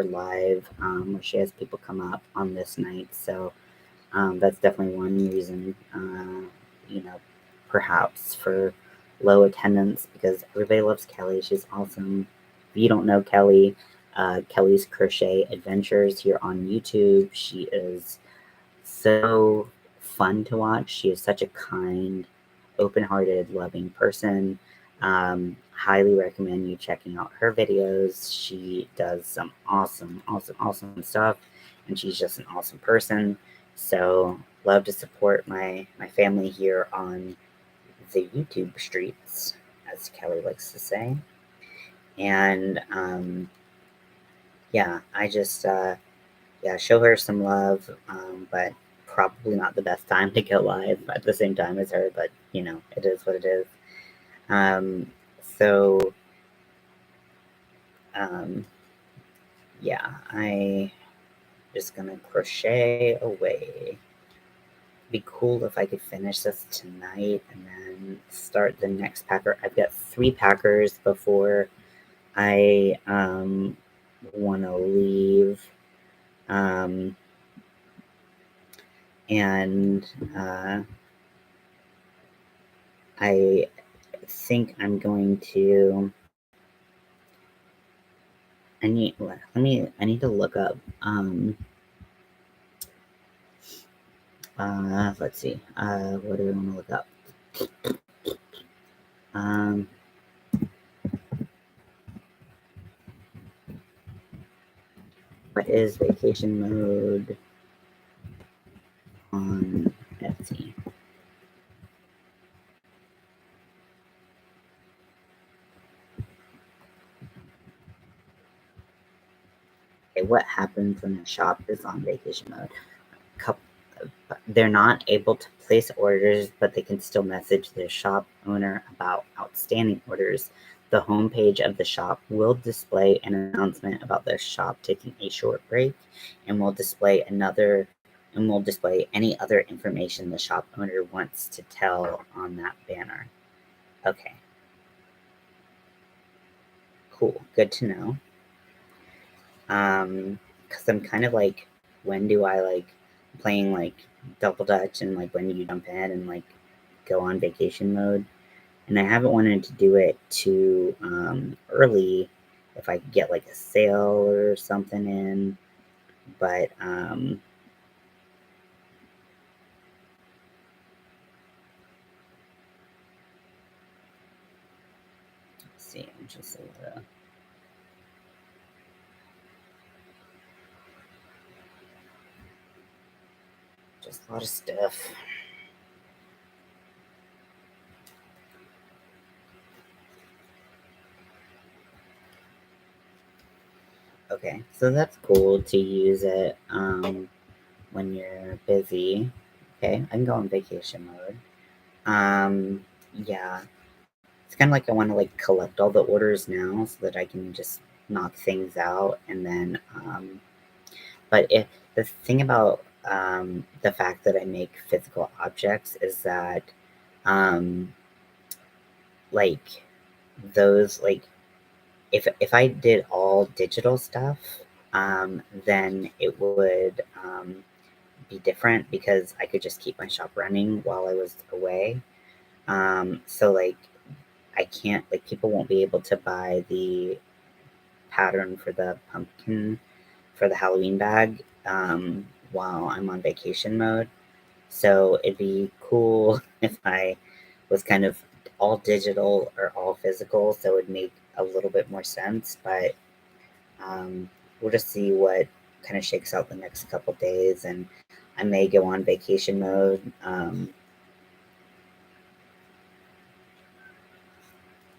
live, where she has people come up on this night. So that's definitely one reason, you know, perhaps for low attendance because everybody loves Kelly. She's awesome. If you don't know Kelly, Kelly's Crochet Adventures here on YouTube. She is so fun to watch. She is such a kind, open-hearted, loving person. Highly recommend you checking out her videos. She does some awesome, awesome, awesome stuff, and she's just an awesome person. So love to support my family here on the YouTube streets, as Kelly likes to say. And yeah, I just yeah, show her some love, but probably not the best time to go live at the same time as her, but it is what it is. Um, so, um, yeah, I just gonna crochet away. Be cool if I could finish this tonight and then start the next packer. I've got 3 packers before I want to leave. Um, and I think I'm going to. I need to look up. Let's see. What do I want to look up? Um, what is vacation mode on Etsy? Okay, what happens when a shop is on vacation mode? They're not able to place orders, but they can still message their shop owner about outstanding orders. The homepage of the shop will display an announcement about the shop taking a short break and will display any other information the shop owner wants to tell on that banner. Okay. Cool. Good to know. Because I'm kind of like, when do I like playing like double dutch and like when do you jump in and like go on vacation mode? And I haven't wanted to do it too early if I could get like a sale or something in, but let's see, I'm just a lot of stuff. Okay, so that's cool to use it when you're busy. Okay, I can go on vacation mode. Yeah, it's kind of like I want to like collect all the orders now so that I can just knock things out and then but if the thing about the fact that I make physical objects is that um like those like if I did all digital stuff, then it would be different because I could just keep my shop running while I was away. So like I can't like people won't be able to buy the pattern for the pumpkin for the Halloween bag while I'm on vacation mode. So it'd be cool if I was kind of all digital or all physical, so it would make a little bit more sense. But we'll just see what kind of shakes out the next couple days, and I may go on vacation mode.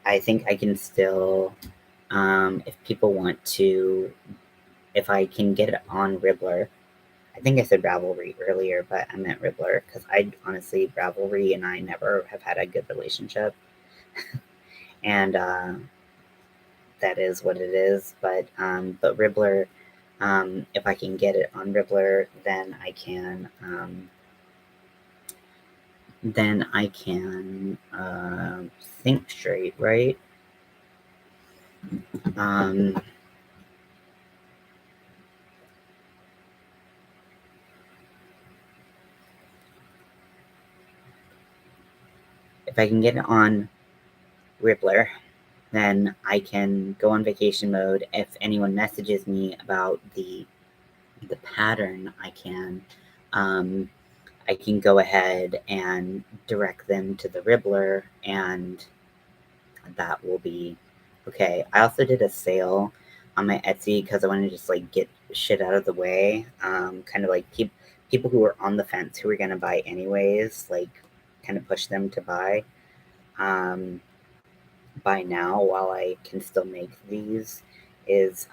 I think I can still, if people want to, if I can get it on Ribbler. I think I said Ravelry earlier, but I meant Ribbler because I honestly, Ravelry and I never have had a good relationship. And that is what it is. But Ribbler, if I can get it on Ribbler, then I can think straight, right? If I can get it on Ribbler, then I can go on vacation mode. If anyone messages me about the pattern, I can go ahead and direct them to the Ribbler, and that will be okay. I also did a sale on my Etsy because I wanted to just like get shit out of the way. Kind of like people who were on the fence who were gonna buy anyways, like kind of push them to um, buy now while I can still make these is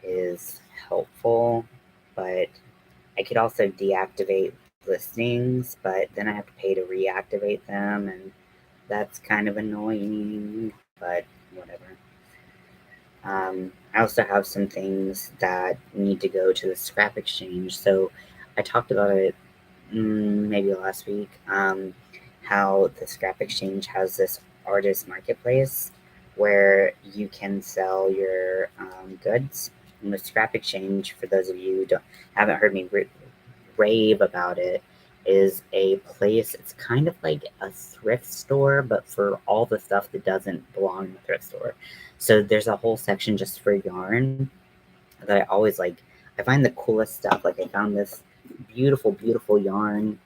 is helpful, but I could also deactivate listings, but then I have to pay to reactivate them, and that's kind of annoying, but whatever. I also have some things that need to go to the scrap exchange. So I talked about it maybe last week, how the scrap exchange has this artist marketplace where you can sell your goods. And the scrap exchange, for those of you who haven't heard me rave about it, is a place. It's kind of like a thrift store, but for all the stuff that doesn't belong in the thrift store. So there's a whole section just for yarn that I always like. I find the coolest stuff. Like I found this beautiful, beautiful yarn.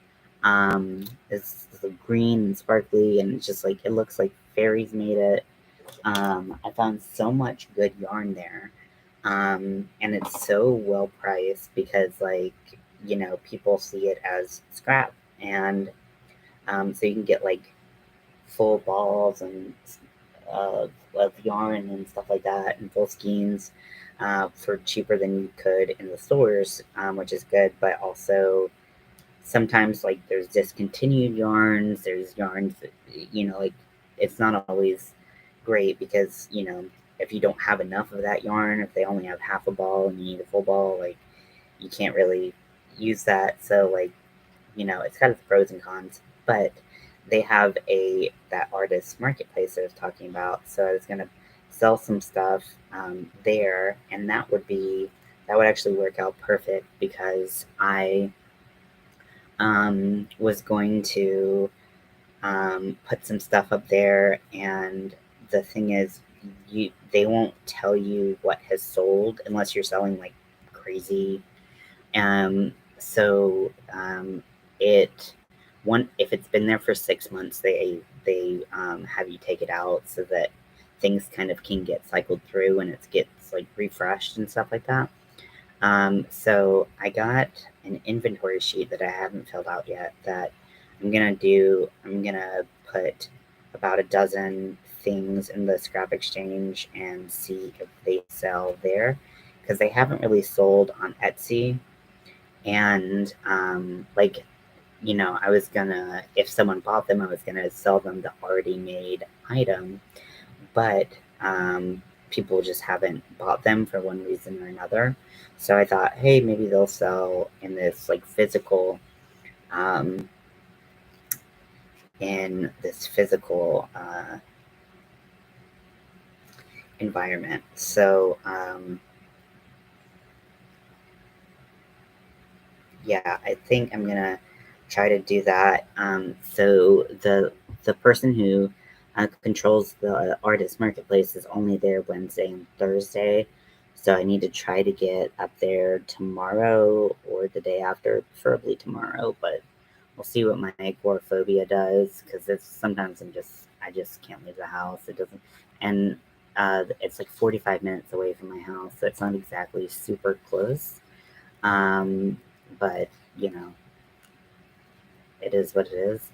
It's like green and sparkly, and it's just like it looks like fairies made it. I found so much good yarn there, and it's so well priced because like people see it as scrap, and so you can get like full balls and of yarn and stuff like that, and full skeins for cheaper than you could in the stores, which is good. But also sometimes like there's discontinued yarns. There's yarns that like it's not always great because if you don't have enough of that yarn, if they only have half a ball and you need a full ball, like you can't really use that. So like it's got its pros and cons, but they have that artist marketplace I was talking about. So I was gonna sell some stuff there, and that would actually work out perfect because I was going to put some stuff up there, and the thing is, they won't tell you what has sold unless you're selling like crazy. So it one if it's been there for 6 months, they have you take it out so that things kind of can get cycled through and it gets like refreshed and stuff like that. So I got an inventory sheet that I haven't filled out yet that I'm gonna do. I'm gonna put about a dozen things in the scrap exchange and see if they sell there because they haven't really sold on Etsy. And like I was gonna, if someone bought them, I was gonna sell them the already made item, but people just haven't bought them for one reason or another. So I thought, hey, maybe they'll sell in this like um, physical environment. So yeah, I think I'm gonna try to do that. So the person who controls the artist marketplace is only there Wednesday and Thursday. So I need to try to get up there tomorrow or the day after, preferably tomorrow, but we'll see what my agoraphobia does, because it's sometimes I just can't leave the house. It doesn't, and it's like 45 minutes away from my house, so it's not exactly super close. Um, but you know, it is what it is.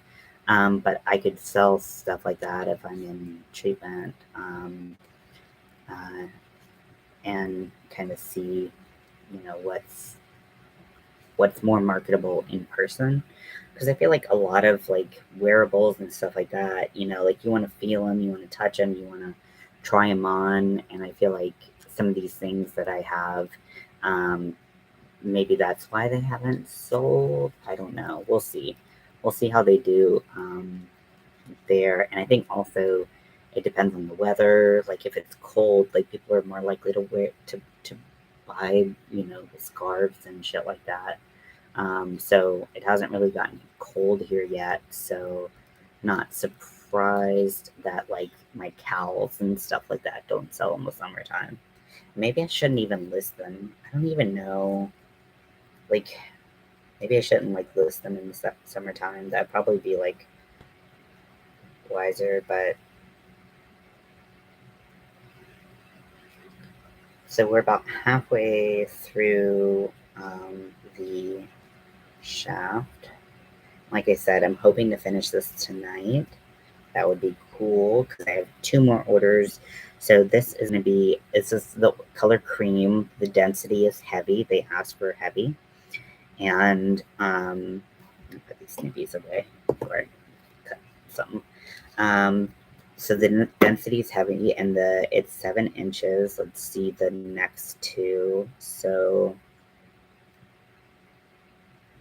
But I could sell stuff like that if I'm in treatment, uh, and kind of see, what's more marketable in person. Because I feel like a lot of like wearables and stuff like that, like you want to feel them, you want to touch them, you want to try them on, and I feel like some of these things that I have, um, maybe that's why they haven't sold. I don't know. We'll see. We'll see how they do there. And I think also it depends on the weather. Like if it's cold, like people are more likely to buy, the scarves and shit like that. So it hasn't really gotten cold here yet. So not surprised that like my cowls and stuff like that don't sell in the summertime. Maybe I shouldn't even list them. I don't even know. Like maybe I shouldn't like list them in the summertime. That'd probably be like wiser. But so we're about halfway through the shaft. Like I said, I'm hoping to finish this tonight. That would be cool because I have two more orders. So this is going to be, this is the color cream. The density is heavy. They asked for heavy. And I'll put these snippies away before I cut something. Um, so the density is heavy, and it's 7 inches. Let's see the next two. So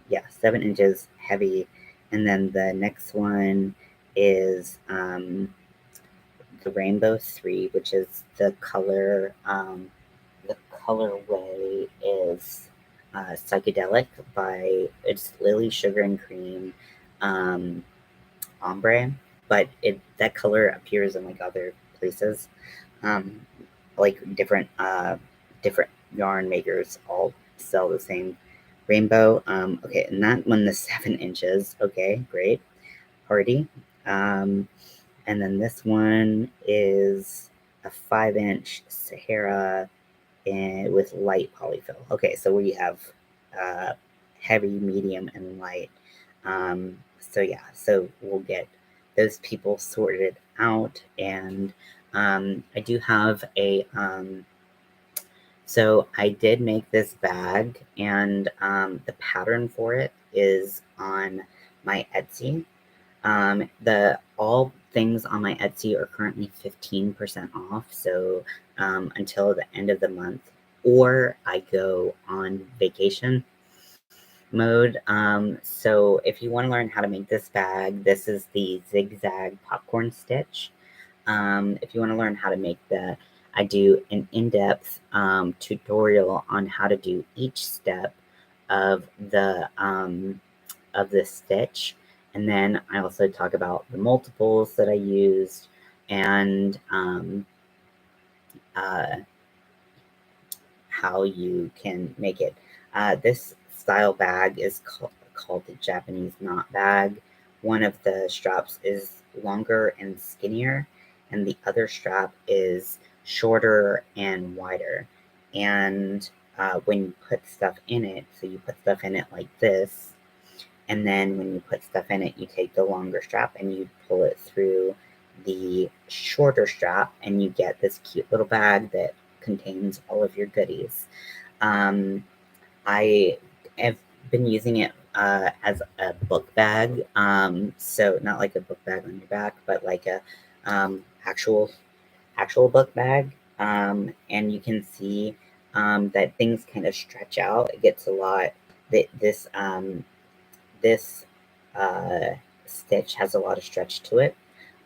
yeah, 7 inches heavy, and then the next one is the Rainbow 3, which is the color. The colorway is psychedelic by it's Lily Sugar and Cream ombre, but that color appears in like other places, um, like different yarn makers all sell the same rainbow. Okay, and that one the 7 inches. Okay, great, party. Um, and then this one is a 5 inch Sahara and with light polyfill. Okay, so we have uh, heavy, medium, and light. So yeah, so we'll get those people sorted out, and I do have a. So I did make this bag, and the pattern for it is on my Etsy. The all things on my Etsy are currently 15% off, so until the end of the month, or I go on vacation mode. So if you want to learn how to make this bag, this is the zigzag popcorn stitch. If you want to learn how to make that, I do an in-depth tutorial on how to do each step of the stitch, and then I also talk about the multiples that I used, and uh, how you can make it. This style bag is called the Japanese knot bag. One of the straps is longer and skinnier, and the other strap is shorter and wider. And when you put stuff in it, so you put stuff in it like this, and then when you put stuff in it, you take the longer strap and you pull it through the shorter strap, and you get this cute little bag that contains all of your goodies. Um, I have been using it as a book bag. So not like a book bag on your back, but like a actual book bag. And you can see that things kind of stretch out. It gets a lot. This uh, stitch has a lot of stretch to it,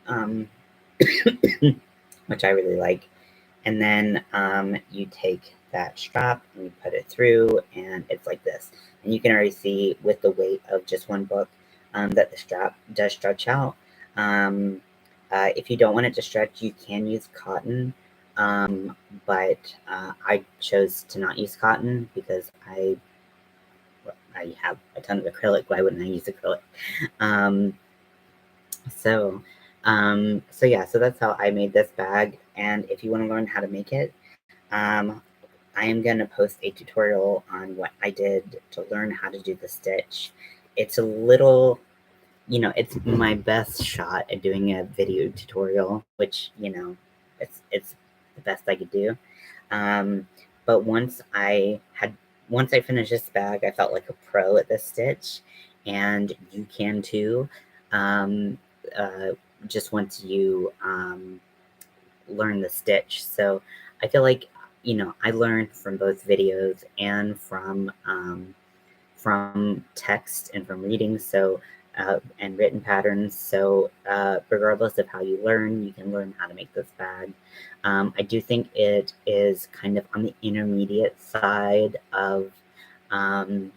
um, which I really like. And then you take that strap and you put it through, and it's like this. And you can already see with the weight of just one book that the strap does stretch out. If you don't want it to stretch, you can use cotton. But I chose to not use cotton because I have a ton of acrylic. Why wouldn't I use acrylic? Um, so, so yeah, so that's how I made this bag. And if you want to learn how to make it, um, I am going to post a tutorial on what I did to learn how to do the stitch. It's a little, it's my best shot at doing a video tutorial, which, it's the best I could do. But once I finished this bag, I felt like a pro at this stitch, and you can too. Um, uh, just once you learn the stitch. So I feel like I learned from both videos and from text and from reading. So and written patterns. So regardless of how you learn, you can learn how to make this bag. I do think it is kind of on the intermediate side um,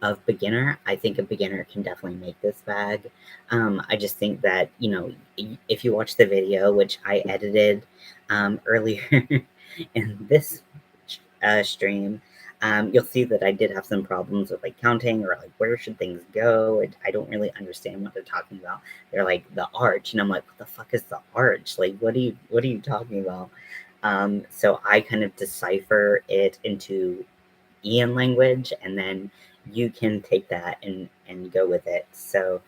of beginner. I think a beginner can definitely make this bag. I just think that, if you watch the video, which I edited earlier in this stream, you'll see that I did have some problems with like counting or like where should things go. And I don't really understand what they're talking about. They're like the arch, and I'm like, what the fuck is the arch? Like, what are you talking about? So I kind of decipher it into Ian language, and then you can take that and go with it. So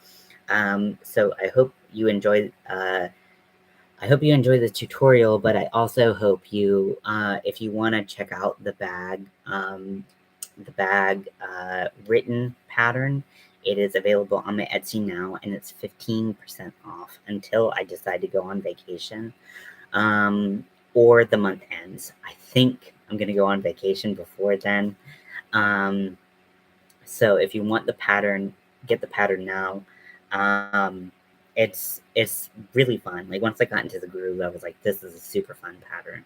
so I hope you enjoy the tutorial, but I also hope you, if you want to check out the bag written pattern, it is available on my Etsy now, and it's 15% off until I decide to go on vacation, um, or the month ends. I think I'm gonna go on vacation before then. Um, so if you want the pattern, get the pattern now. Um, it's really fun. Like once I got into the groove, I was like, this is a super fun pattern.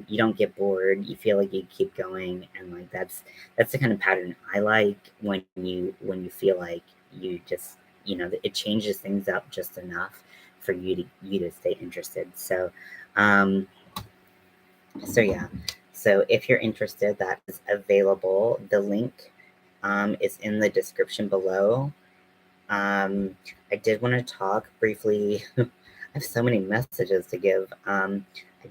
You don't get bored. You feel like you keep going, and like that's the kind of pattern I like when you feel like you just it changes things up just enough for you to stay interested. Um, so yeah. So if you're interested, that is available. The link is in the description below. I did want to talk briefly. I have so many messages to give. I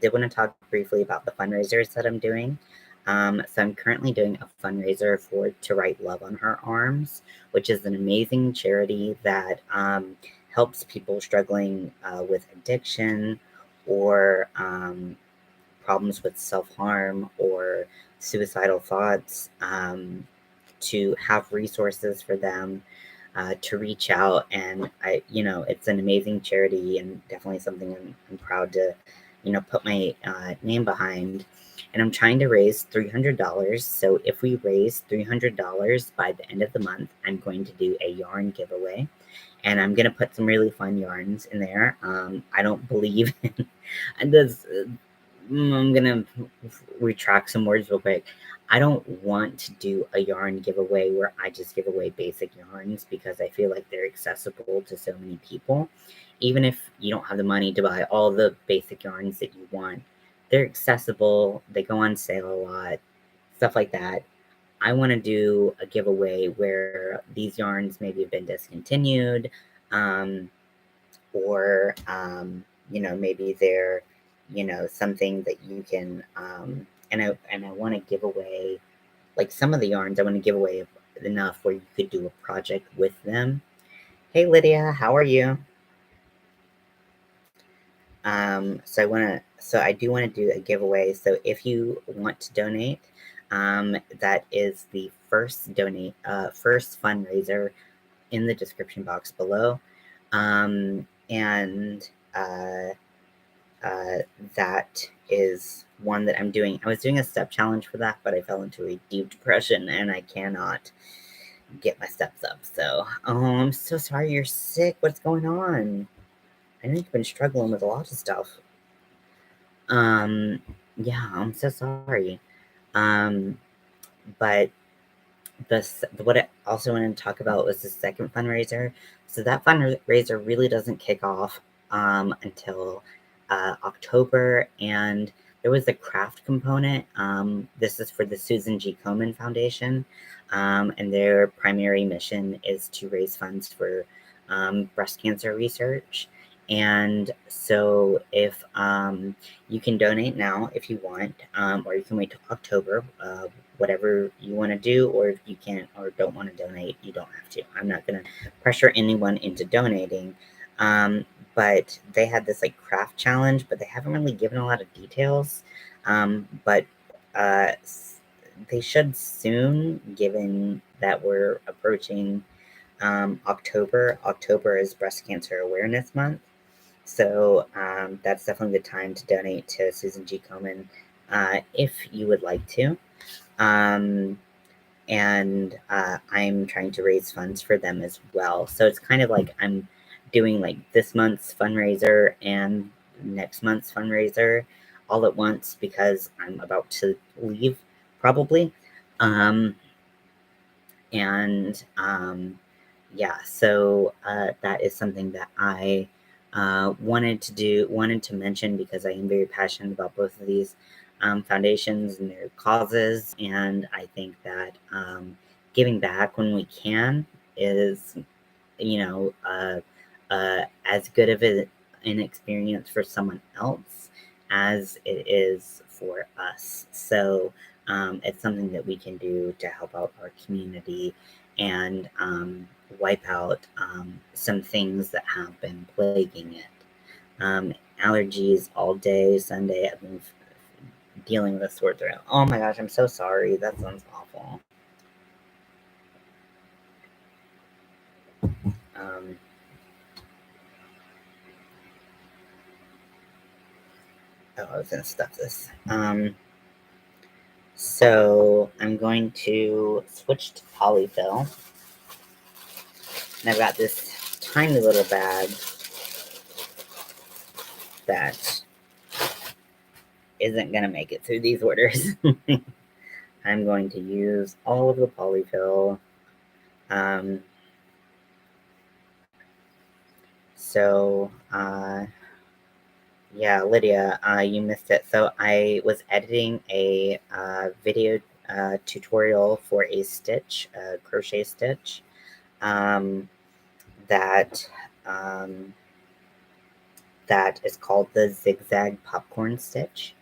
did want to talk briefly about the fundraisers that I'm doing. So I'm currently doing a fundraiser for To Write Love on Her Arms, which is an amazing charity that helps people struggling with addiction or problems with self-harm or suicidal thoughts, to have resources for them, to reach out. And it's an amazing charity and definitely something I'm proud to, put my name behind. And I'm trying to raise $300. So if we raise $300 by the end of the month, I'm going to do a yarn giveaway. And I'm going to put some really fun yarns in there. I don't believe in this. I'm gonna retract some words real quick. I don't want to do a yarn giveaway where I just give away basic yarns because I feel like they're accessible to so many people. Even if you don't have the money to buy all the basic yarns that you want, they're accessible, they go on sale a lot, stuff like that. I want to do a giveaway where these yarns maybe have been discontinued, um, or maybe they're something that you can and I want to give away like some of the yarns. I want to give away enough where you could do a project with them. Hey Lydia, how are you? So I do want to do a giveaway. So if you want to donate, that is the first fundraiser in the description box below. And uh, that is one that I'm doing. I was doing a step challenge for that, but I fell into a deep depression and I cannot get my steps up. So, oh, I'm so sorry you're sick. What's going on? I know you've been struggling with a lot of stuff. Um, yeah, I'm so sorry. Um, but what I also wanted to talk about was the second fundraiser. So that fundraiser really doesn't kick off until October, and there was a craft component. This is for the Susan G. Komen Foundation, and their primary mission is to raise funds for breast cancer research. And so if you can donate now if you want, or you can wait till October, whatever you want to do, or if you can't or don't want to donate, you don't have to. I'm not going to pressure anyone into donating. But they had this like craft challenge, but they haven't really given a lot of details. But they should soon, given that we're approaching October. October is Breast Cancer Awareness Month. So that's definitely the time to donate to Susan G. Komen if you would like to. And I'm trying to raise funds for them as well. So it's kind of like I'm doing like this month's fundraiser and next month's fundraiser all at once because I'm about to leave probably. Yeah, so that is something that I wanted to mention because I am very passionate about both of these foundations and their causes, and I think that giving back when we can is, you know, as good of an experience for someone else as it is for us. So it's something that we can do to help out our community and wipe out some things that have been plaguing it. Allergies all day, Sunday. I've been dealing with a sore throat. Oh my gosh, I'm so sorry. That sounds awful. I was gonna stuff this. So I'm going to switch to polyfill. And I've got this tiny little bag that isn't gonna make it through these orders. I'm going to use all of the polyfill. Yeah, Lydia, you missed it. So I was editing a video tutorial for a stitch, a crochet stitch, that that is called the zigzag popcorn stitch.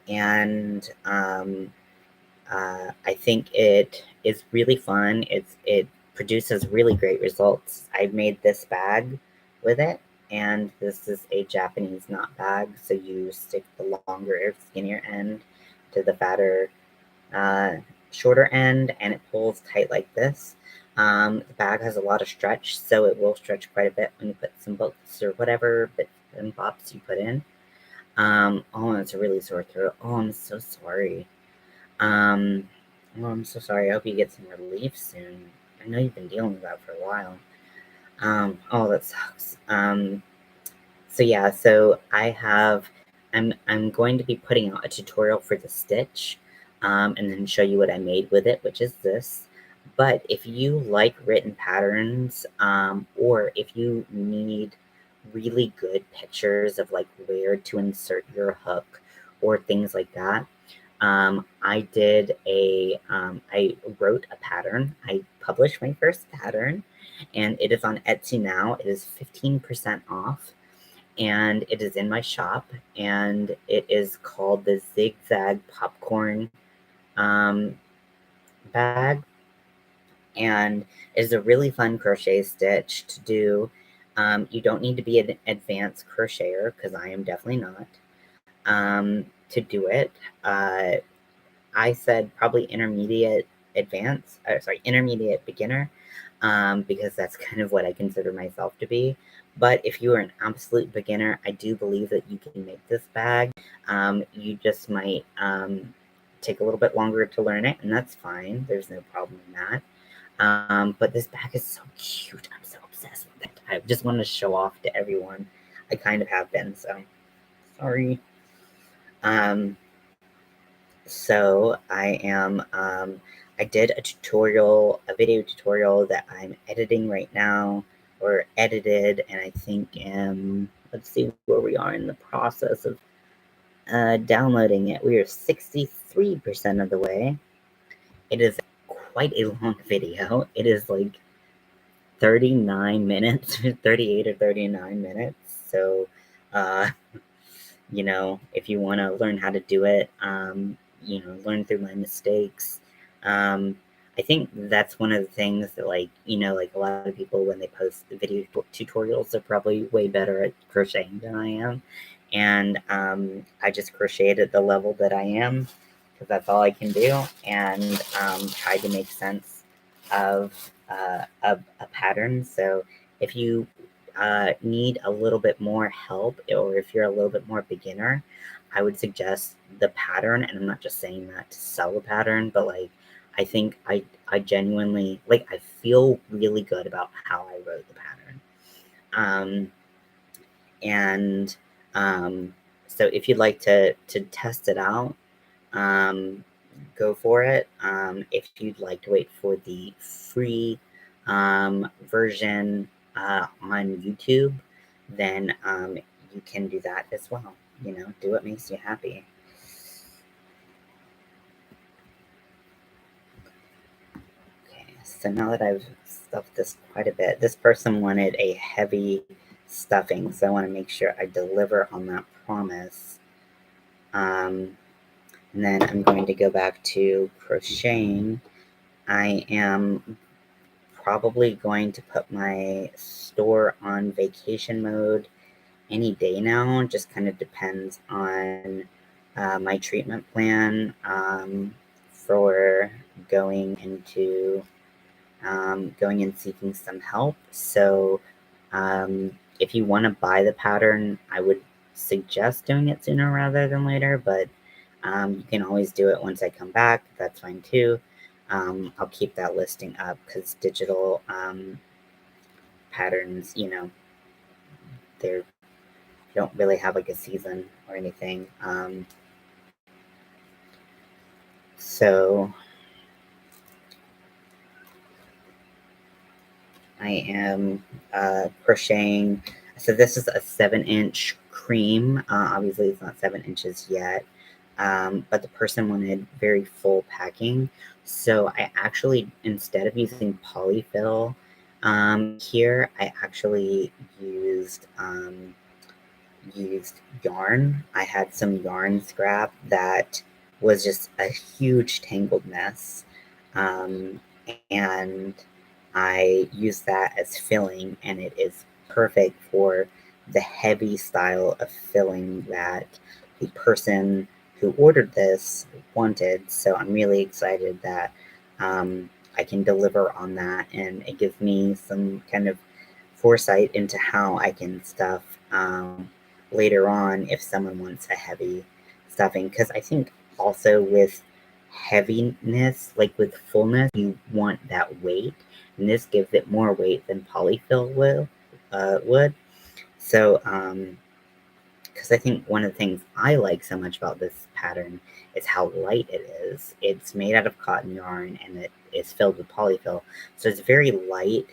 And I think it is really fun. It produces really great results. I made this bag with it, and this is a Japanese knot bag. So you stick the longer, skinnier end to the fatter, shorter end, and it pulls tight like this. The bag has a lot of stretch, so it will stretch quite a bit when you put some books or whatever bits and bops you put in. Oh, it's a really sore throat. Oh, I'm so sorry. Oh, I'm so sorry. I hope you get some relief soon. I know you've been dealing with that for a while. Oh, that sucks. So yeah, so I'm going to be putting out a tutorial for the stitch, and then show you what I made with it, which is this. But if you like written patterns, or if you need really good pictures of like where to insert your hook or things like that, I wrote a pattern. I published my first pattern, and it is on Etsy now. It is 15% off, and it is in my shop, and it is called the Zigzag Popcorn bag, and it is a really fun crochet stitch to do. You don't need to be an advanced crocheter, because I am definitely not, to do it. I said probably intermediate intermediate beginner, because that's kind of what I consider myself to be. But if you are an absolute beginner, I do believe that you can make this bag. You just might take a little bit longer to learn it, and that's fine. There's no problem in that. But this bag is so cute. I'm so obsessed with it. I just want to show off to everyone. I kind of have been, so sorry. So I did a video tutorial that I'm editing right now, or edited, and I think am let's see where we are in the process of downloading it. We are 63% of the way. It is quite a long video. It is like 39 minutes, 38 or 39 minutes. So, you know, if you want to learn how to do it, you know, learn through my mistakes. I think that's one of the things that, like, you know, like a lot of people when they post the video tutorials are probably way better at crocheting than I am. And I just crocheted at the level that I am because that's all I can do, and tried to make sense of a pattern. So if you need a little bit more help, or if you're a little bit more beginner, I would suggest the pattern. And I'm not just saying that to sell a pattern, but like I think I genuinely, like, I feel really good about how I wrote the pattern. And so if you'd like to test it out, go for it. If you'd like to wait for the free version on YouTube, then you can do that as well. You know, do what makes you happy. Okay, so now that I've stuffed this quite a bit, this person wanted a heavy stuffing, so I want to make sure I deliver on that promise. And then I'm going to go back to crocheting. I am probably going to put my store on vacation mode any day now. Just kind of depends on my treatment plan for going and seeking some help. So if you want to buy the pattern, I would suggest doing it sooner rather than later, but you can always do it once I come back. That's fine too. I'll keep that listing up because digital patterns, you know, they don't really have like a season or anything. So I am crocheting. So this is a 7-inch cream. Obviously, it's not 7 inches yet, but the person wanted very full packing. So I actually, instead of using polyfill here, I actually used yarn. I had some yarn scrap that was just a huge tangled mess. And I use that as filling, and it is perfect for the heavy style of filling that the person who ordered this wanted. So I'm really excited that I can deliver on that, and it gives me some kind of foresight into how I can stuff later on if someone wants a heavy stuffing. Because I think also with heaviness, like with fullness, you want that weight, and this gives it more weight than polyfill would. So, because I think one of the things I like so much about this pattern is how light it is. It's made out of cotton yarn, and it is filled with polyfill, so it's very light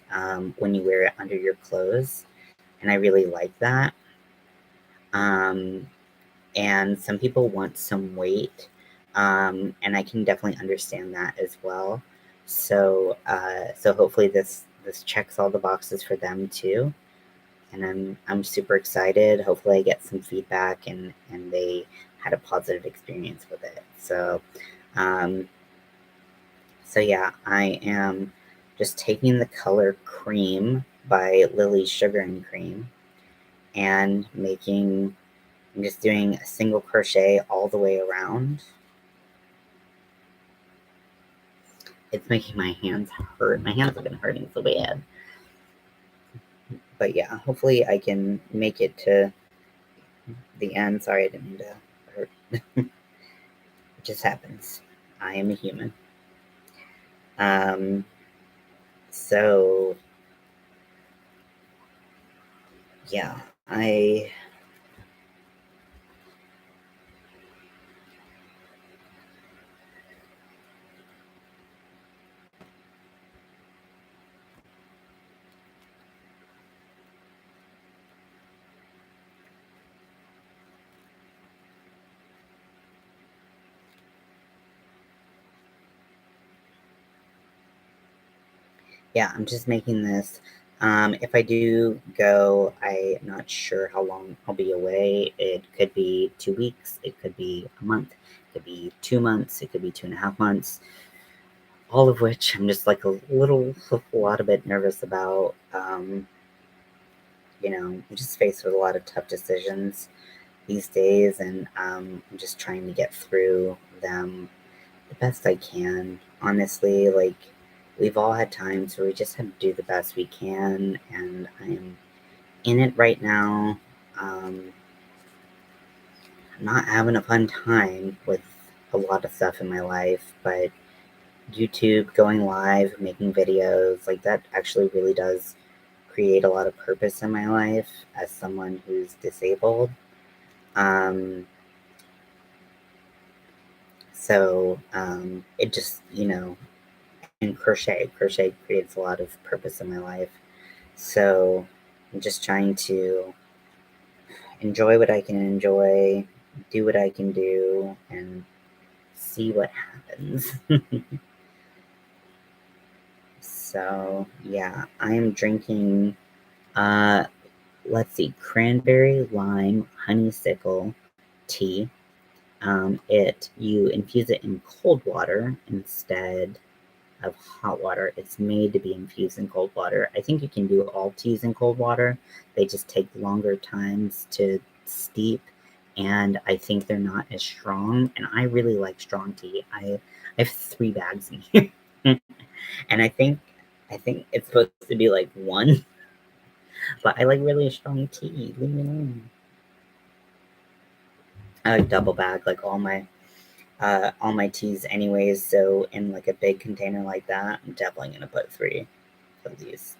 when you wear it under your clothes, and I really like that. And some people want some weight, and I can definitely understand that as well. So, so hopefully this checks all the boxes for them too, and I'm super excited. Hopefully, I get some feedback, and they had a positive experience with it. So, um, so yeah, I am just taking the color Cream by Lily's Sugar and Cream and I'm just doing a single crochet all the way around. It's making my hands hurt. My hands have been hurting so bad. But yeah, hopefully I can make it to the end. Sorry, I didn't mean to hurt. It just happens. I am a human. So yeah, I yeah, I'm just making this. If I do go, I'm not sure how long I'll be away. It could be 2 weeks, it could be a month, it could be 2 months, it could be 2.5 months. All of which I'm just like a lot of bit nervous about. I'm just faced with a lot of tough decisions these days, and I'm just trying to get through them the best I can. Honestly, like, we've all had times where we just have to do the best we can, and I'm in it right now. I'm not having a fun time with a lot of stuff in my life, but YouTube, going live, making videos, like that actually really does create a lot of purpose in my life as someone who's disabled. Um, it just, and crochet creates a lot of purpose in my life. So I'm just trying to enjoy what I can enjoy, do what I can do, and see what happens. So yeah, I am drinking, uh, let's see, cranberry lime honeysuckle tea. You infuse it in cold water instead of hot water. It's made to be infused in cold water. I think you can do all teas in cold water. They just take longer times to steep, and I think they're not as strong. And I really like strong tea. I have 3 bags in here, and I think it's supposed to be like one, but I like really strong tea. Leave me alone. I like double bag, like all my teas anyways. So in like a big container like that, I'm definitely gonna put 3 of these.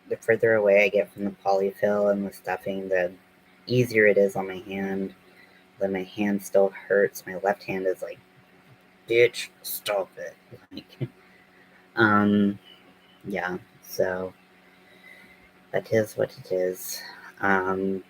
The further away I get from the polyfill and the stuffing, the easier it is on my hand. But my hand still hurts. My left hand is like, bitch, stop it. Like, um, yeah. So that is what it is. Um,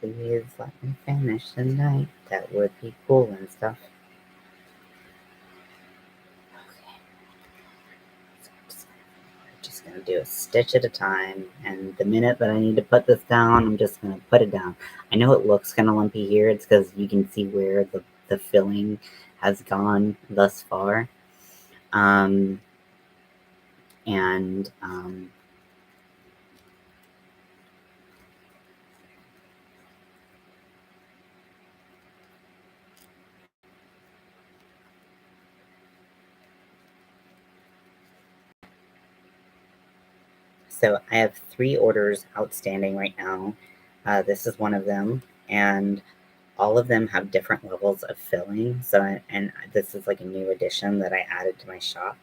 Please let me finish the night. That would be cool and stuff. Okay. So I'm just gonna do a stitch at a time, and the minute that I need to put this down, I'm just gonna put it down. I know it looks kind of lumpy here. It's because you can see where the filling has gone thus far. Um, and So I have 3 orders outstanding right now. This is one of them, and all of them have different levels of filling. And this is like a new addition that I added to my shop.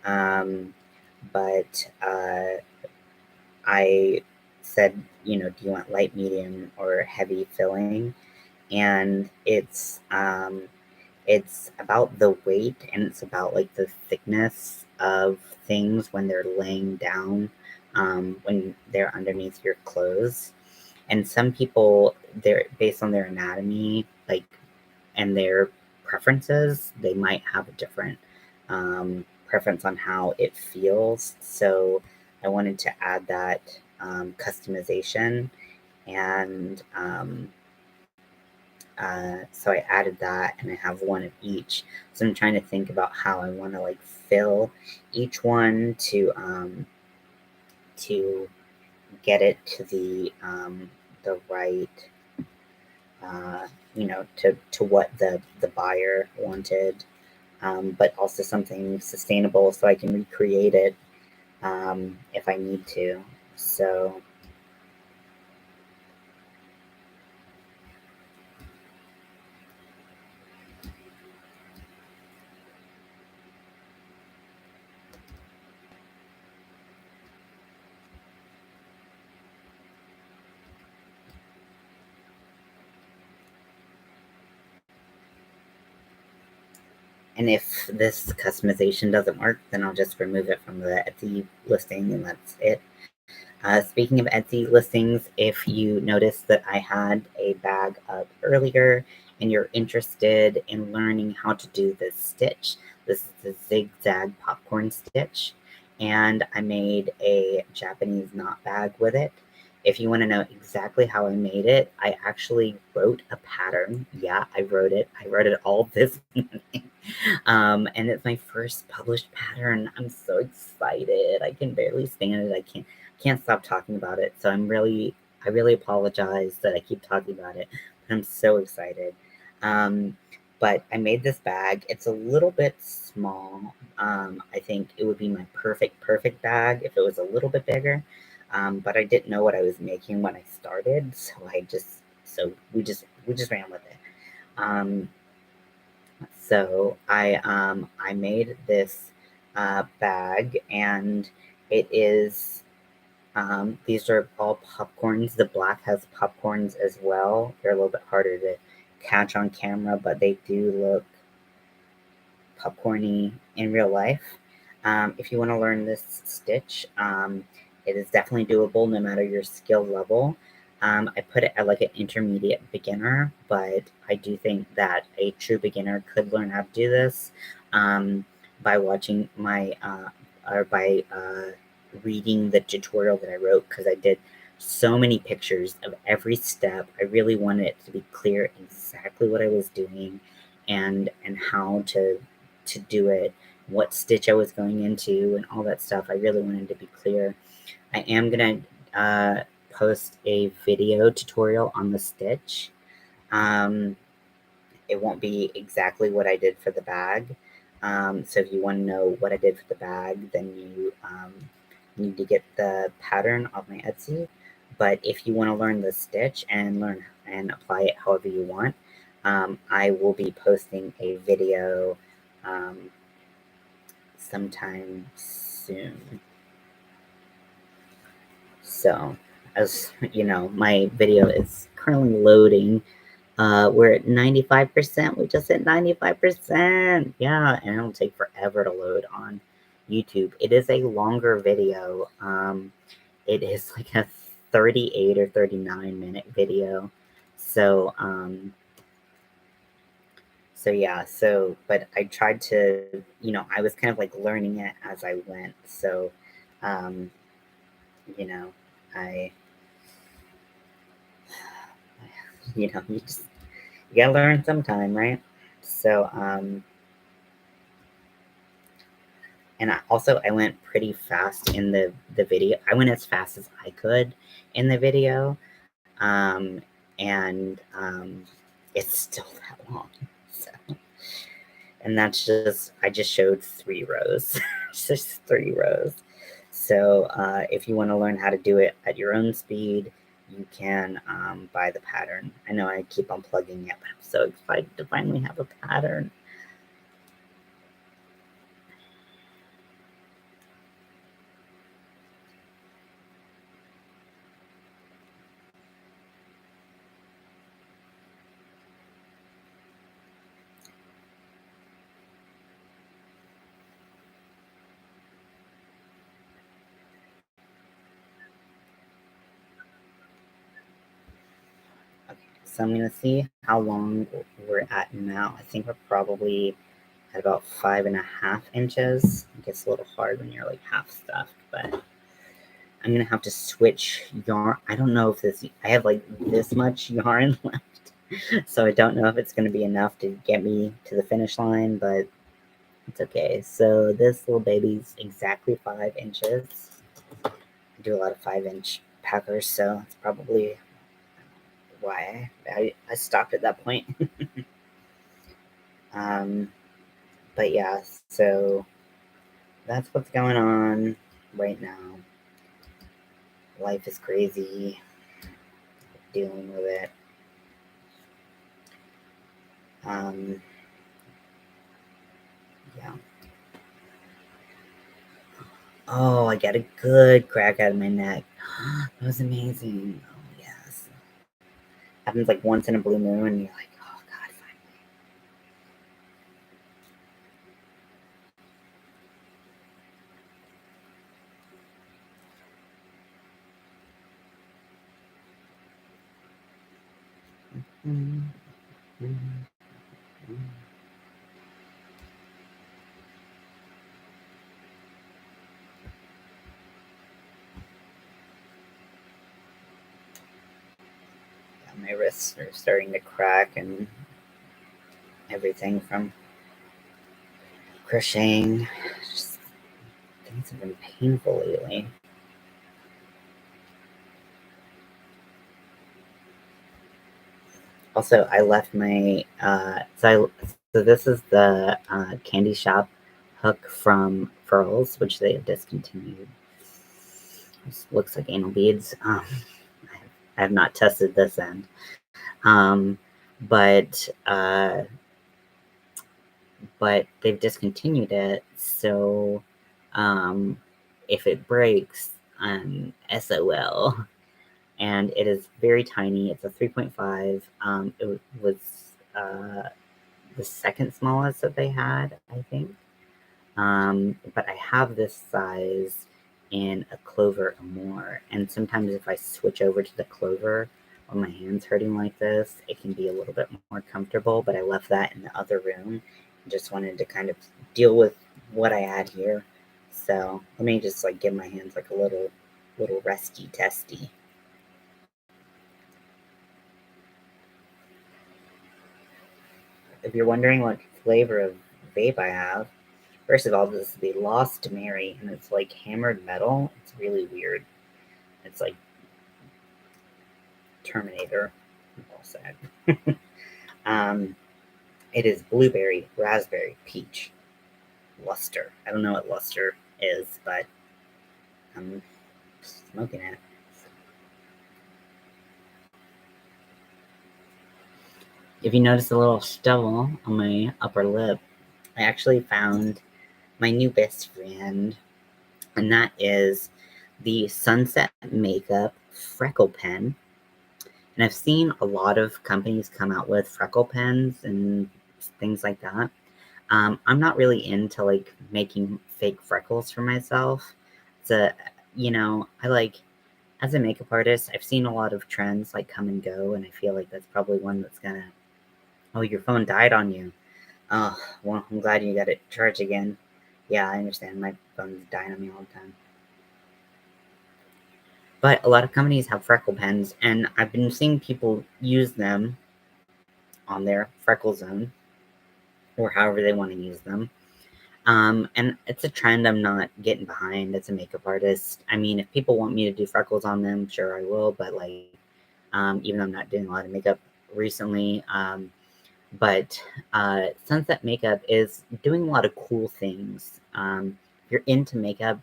Um, but I said, do you want light, medium, or heavy filling? And it's about the weight, and it's about like the thickness of things when they're laying down, when they're underneath your clothes. And some people, they're based on their anatomy, like, and their preferences, they might have a different preference on how it feels. So I wanted to add that customization, and so I added that, and I have one of each. So I'm trying to think about how I want to like fill each one to get it to the right, to what the buyer wanted, but also something sustainable so I can recreate it if I need to. So and if this customization doesn't work, then I'll just remove it from the Etsy listing, and that's it. Speaking of Etsy listings, if you noticed that I had a bag up earlier and you're interested in learning how to do this stitch, this is the zigzag popcorn stitch, and I made a Japanese knot bag with it. If you want to know exactly how I made it, I actually wrote a pattern. Yeah, I wrote it. I wrote it all this morning. And it's my first published pattern. I'm so excited. I can barely stand it. I can't stop talking about it. So I really apologize that I keep talking about it, but I'm so excited. But I made this bag. It's a little bit small. I think it would be my perfect bag if it was a little bit bigger. But I didn't know what I was making when I started, so we just ran with it. Um, I made this bag, and it is these are all popcorns. The black has popcorns as well. They're a little bit harder to catch on camera, but they do look popcorny in real life. If you want to learn this stitch, it is definitely doable no matter your skill level. I put it at like an intermediate beginner, but I do think that a true beginner could learn how to do this by watching or by reading the tutorial that I wrote, because I did so many pictures of every step. I really wanted it to be clear exactly what I was doing and how to do it, what stitch I was going into, and all that stuff. I really wanted to be clear. I am gonna post a video tutorial on the stitch. Um, it won't be exactly what I did for the bag. So if you want to know what I did for the bag, then you need to get the pattern off my Etsy. But if you want to learn the stitch and learn and apply it however you want, I will be posting a video um, sometime soon. So, as you know, my video is currently loading. We're at 95%. We just hit 95%. Yeah, and it'll take forever to load on YouTube. It is a longer video. It is like a 38 or 39-minute video. So, but I tried to, I was kind of like learning it as I went. So, um, you know, I, you just, you gotta learn sometime, right? So, and I went pretty fast in the video. I went as fast as I could in the video, um, and it's still that long. So, and I just showed 3 rows, just 3 rows. So if you want to learn how to do it at your own speed, you can buy the pattern. I know I keep on plugging it, but I'm so excited to finally have a pattern. Okay, so I'm gonna see how long we're at now. I think we're probably at about 5.5 inches. It gets a little hard when you're like half stuffed, but I'm gonna have to switch yarn. I don't know if I have like this much yarn left, so I don't know if it's gonna be enough to get me to the finish line, but it's okay. So this little baby's exactly 5 inches. I do a lot of 5-inch packers, so that's probably why I stopped at that point. um, but yeah, so that's what's going on right now. Life is crazy, dealing with it. Yeah. Oh, I got a good crack out of my neck. That was amazing. Oh, yes. Happens like once in a blue moon, and you're like, oh, God, finally. Yeah, my wrists are starting to crack and everything from crocheting. Just, things have been painful lately. Also, I left my so this is the candy shop hook from Furls, which they have discontinued. This looks like anal beads. I have not tested this end, but they've discontinued it. So if it breaks, SOL. And it is very tiny. It's a 3.5. It was the second smallest that they had, I think. But I have this size in a clover or more. And sometimes if I switch over to the clover when my hand's hurting like this, it can be a little bit more comfortable. But I left that in the other room. Just wanted to kind of deal with what I had here. So let me just like give my hands like a little resty testy. If you're wondering what flavor of vape I have, first of all, this is the Lost Mary, and it's like hammered metal. It's really weird. It's like Terminator. Well said. It is blueberry, raspberry, peach, luster. I don't know what luster is, but I'm smoking it. If you notice a little stubble on my upper lip, I actually found my new best friend, and that is the Sunset Makeup Freckle Pen. And I've seen a lot of companies come out with freckle pens and things like that. I'm not really into like making fake freckles for myself. So, I like, as a makeup artist, I've seen a lot of trends like come and go, and I feel like that's probably one that's gonna. Oh, your phone died on you. Oh, well, I'm glad you got it charged again. Yeah, I understand. My phone's dying on me all the time. But a lot of companies have freckle pens, and I've been seeing people use them on their freckle zone or however they want to use them. And it's a trend I'm not getting behind as a makeup artist. I mean, if people want me to do freckles on them, sure I will, but like, even though I'm not doing a lot of makeup recently, but Sunset Makeup is doing a lot of cool things. If you're into makeup,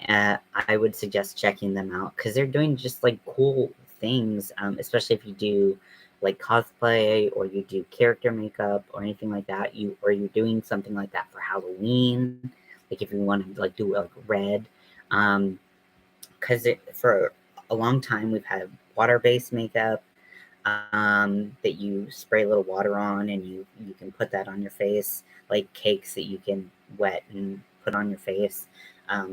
I would suggest checking them out because they're doing just like cool things, especially if you do like cosplay or you do character makeup or anything like that. You're doing something like that for Halloween, like if you want to like do like red, because for a long time we've had water-based makeup that you spray a little water on and you can put that on your face, like cakes that you can wet and put on your face.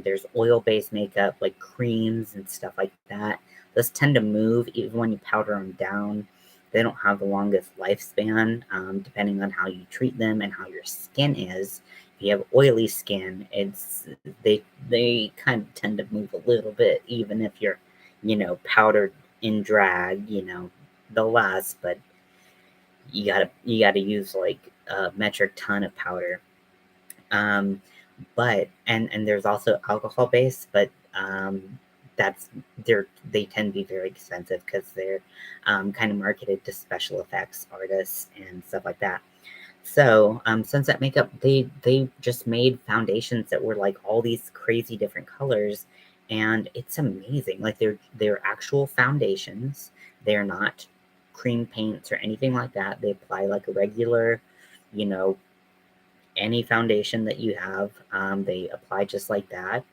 There's oil-based makeup like creams and stuff like that. Those tend to move even when you powder them down. They don't have the longest lifespan, depending on how you treat them and how your skin is. If you have oily skin, they kind of tend to move a little bit, even if you're, powdered in drag, they'll last, but you gotta use like a metric ton of powder. Um, but and there's also alcohol based, but that's they tend to be very expensive because they're kind of marketed to special effects artists and stuff like that. So Sunset Makeup, they just made foundations that were like all these crazy different colors, and it's amazing. Like they're actual foundations. They're not cream paints or anything like that. They apply like a regular, you know, any foundation that you have. They apply just like that,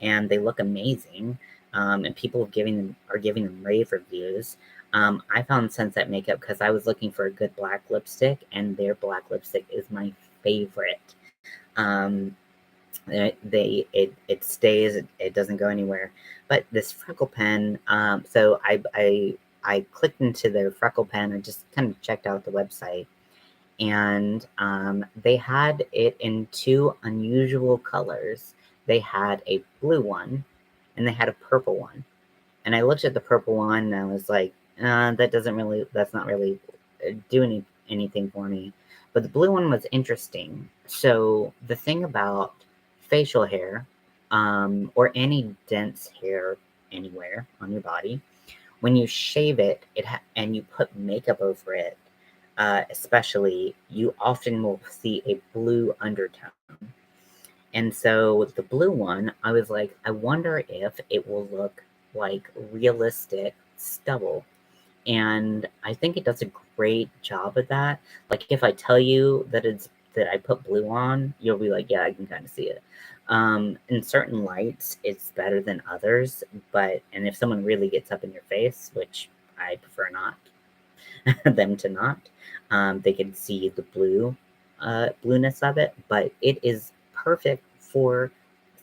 and they look amazing. And people are giving them rave reviews. I found Sunset Makeup because I was looking for a good black lipstick, and their black lipstick is my favorite. Um, it stays, it doesn't go anywhere. But this freckle pen, so I clicked into their freckle pen and just kind of checked out the website, and they had it in two unusual colors. They had a blue one, and they had a purple one. And I looked at the purple one, and I was like, that's not really doing anything for me. But the blue one was interesting. So the thing about facial hair, or any dense hair anywhere on your body, when you shave it, and you put makeup over it, especially, you often will see a blue undertone. And so with the blue one, I was like, I wonder if it will look like realistic stubble. And I think it does a great job at that. Like if I tell you that I put blue on, you'll be like, yeah, I can kind of see it. In certain lights, it's better than others, and if someone really gets up in your face, which I prefer not, them to not, they can see the blueness of it, but it is perfect for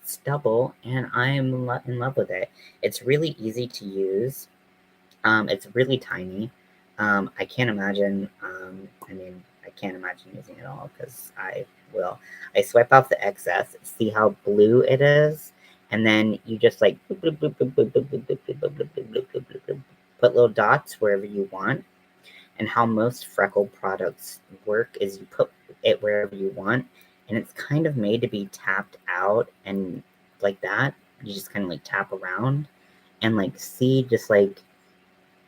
stubble, and I am in love with it. It's really easy to use. It's really tiny. I can't imagine. I can't imagine using it all because I will. I swipe off the excess, see how blue it is, and then you just like put little dots wherever you want. And how most freckle products work is you put it wherever you want, and it's kind of made to be tapped out, and like that, you just kind of like tap around and like see, just like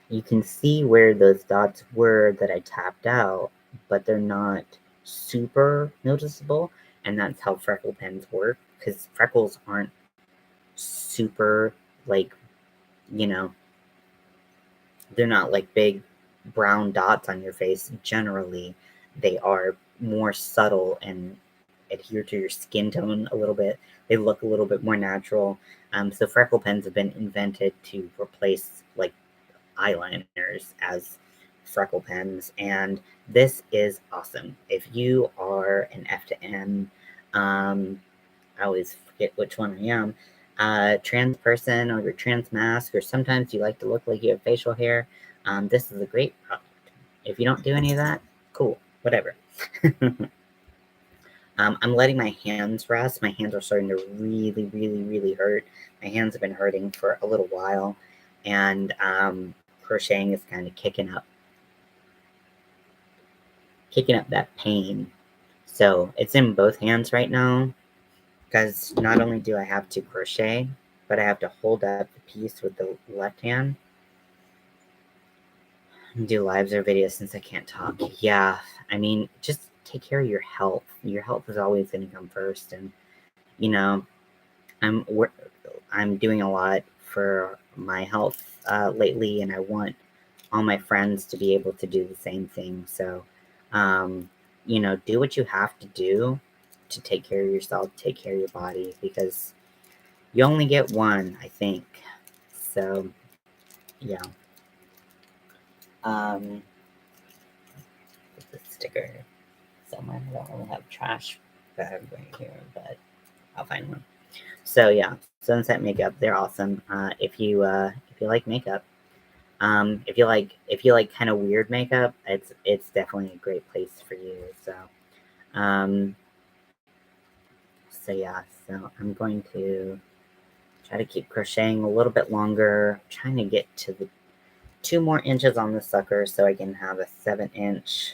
you can see where those dots were that I tapped out, but they're not super noticeable. And that's how freckle pens work, because freckles aren't super, like, you know, they're not like big brown dots on your face. Generally, they are more subtle and adhere to your skin tone a little bit. They look a little bit more natural. So freckle pens have been invented to replace like eyeliners as freckle pens, and this is awesome. If you are an F to M, I always forget which one I am, trans person, or you're trans mask, or sometimes you like to look like you have facial hair, this is a great product. If you don't do any of that, cool, whatever. I'm letting my hands rest. My hands are starting to really, really, really hurt. My hands have been hurting for a little while, and crocheting is kind of kicking up that pain. So it's in both hands right now, because not only do I have to crochet, but I have to hold up the piece with the left hand and do lives or videos since I can't talk. Yeah, I mean, just take care of your health. Your health is always going to come first, and you know, I'm doing a lot for my health lately, and I want all my friends to be able to do the same thing. So, do what you have to do to take care of yourself, take care of your body, because you only get one, I think. So, yeah. Put the sticker somewhere. I don't really have trash bag right here, but I'll find one. So yeah, Sunset Makeup, they're awesome. If you like makeup, if you like kind of weird makeup, it's definitely a great place for you. So, um, So yeah, so I'm going to try to keep crocheting a little bit longer. I'm trying to get to the 2 more inches on the sucker so I can have a 7-inch.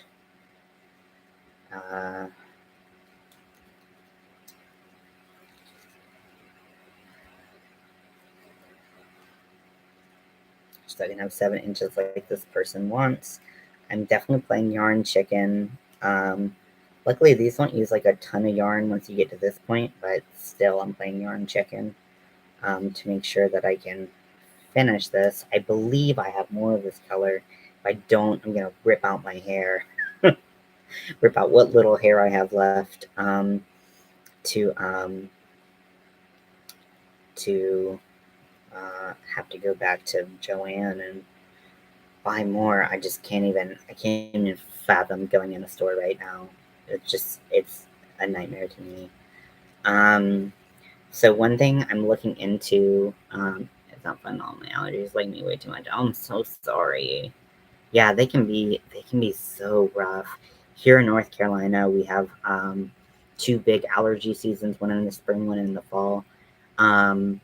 So I can have 7 inches like this person wants. I'm definitely playing yarn chicken. Luckily, these don't use like a ton of yarn once you get to this point, but still I'm playing yarn chicken to make sure that I can finish this. I believe I have more of this color. If I don't, I'm gonna rip out my hair. Rip out what little hair I have left to have to go back to Joanne and buy more. I can't even fathom going in a store right now. It's a nightmare to me. So one thing I'm looking into, it's not fun, all my allergies like me way too much. I'm so sorry. Yeah, they can be so rough. Here in North Carolina, we have 2 big allergy seasons, one in the spring, one in the fall. And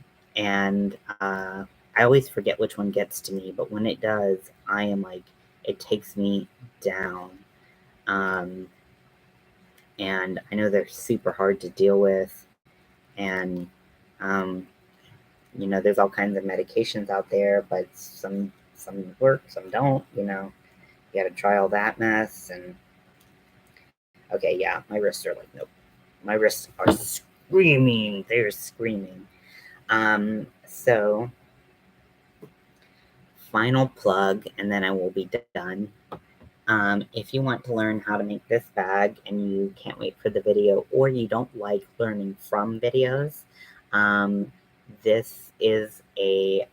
I always forget which one gets to me, but when it does, I am like, it takes me down. And I know they're super hard to deal with. And, there's all kinds of medications out there, but some work, some don't, You gotta try all that mess. And okay, yeah, my wrists are like, nope. My wrists are screaming. They're screaming. So final plug, and then I will be done. If you want to learn how to make this bag and you can't wait for the video, or you don't like learning from videos, this is a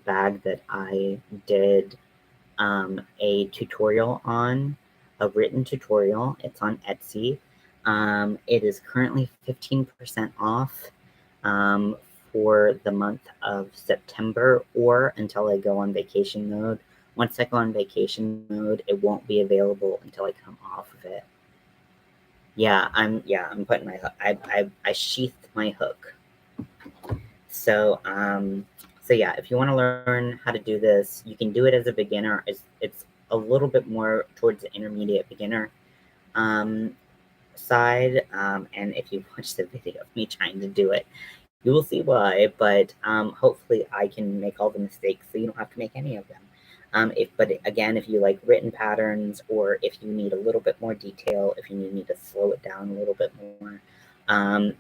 bag that I did a tutorial on, a written tutorial. It's on Etsy. It is currently 15% off for the month of September, or until I go on vacation mode. Once I go on vacation mode, it won't be available until I come off of it. I'm putting my hook. I sheathed my hook. So yeah, if you want to learn how to do this, you can do it as a beginner. It's a little bit more towards the intermediate beginner side. And if you watch the video of me trying to do it, you will see why. But hopefully I can make all the mistakes so you don't have to make any of them. But again, if you like written patterns, or if you need a little bit more detail, if you need me to slow it down a little bit more,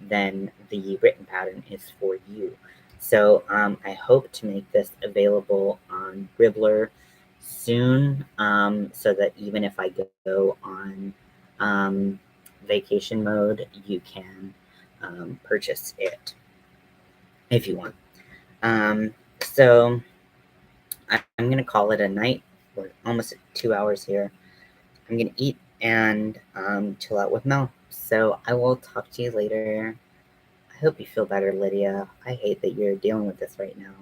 then the written pattern is for you. So I hope to make this available on Ribbler soon, so that even if I go on vacation mode, you can purchase it if you want. So I'm going to call it a night. We're almost at 2 hours here. I'm going to eat and chill out with Mel. So I will talk to you later. I hope you feel better, Lydia. I hate that you're dealing with this right now.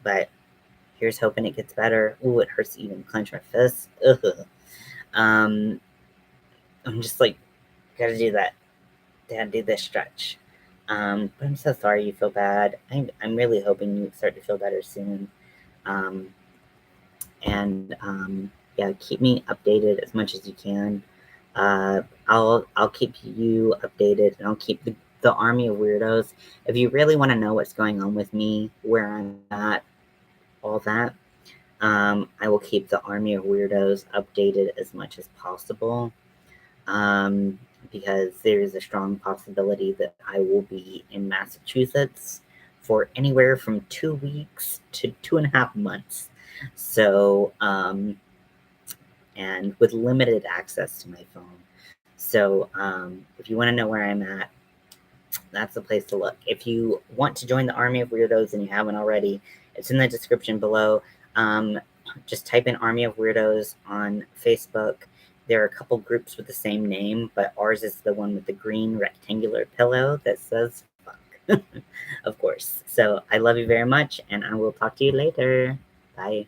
But here's hoping it gets better. Ooh, it hurts to even clench my fist. Ugh. I'm just like, gotta do that. Gotta do this stretch. But I'm so sorry you feel bad. I'm really hoping you start to feel better soon. And yeah, keep me updated as much as you can. I'll keep you updated, and I'll keep the army of weirdos. If you really want to know what's going on with me, where I'm at, all that, I will keep the army of weirdos updated as much as possible, because there is a strong possibility that I will be in Massachusetts for anywhere from 2 weeks to 2.5 months. So, and with limited access to my phone. So if you want to know where I'm at, that's the place to look. If you want to join the Army of Weirdos and you haven't already, it's in the description below. Just type in Army of Weirdos on Facebook. There are a couple groups with the same name, but ours is the one with the green rectangular pillow that says fuck. Of course. So I love you very much, and I will talk to you later. Bye.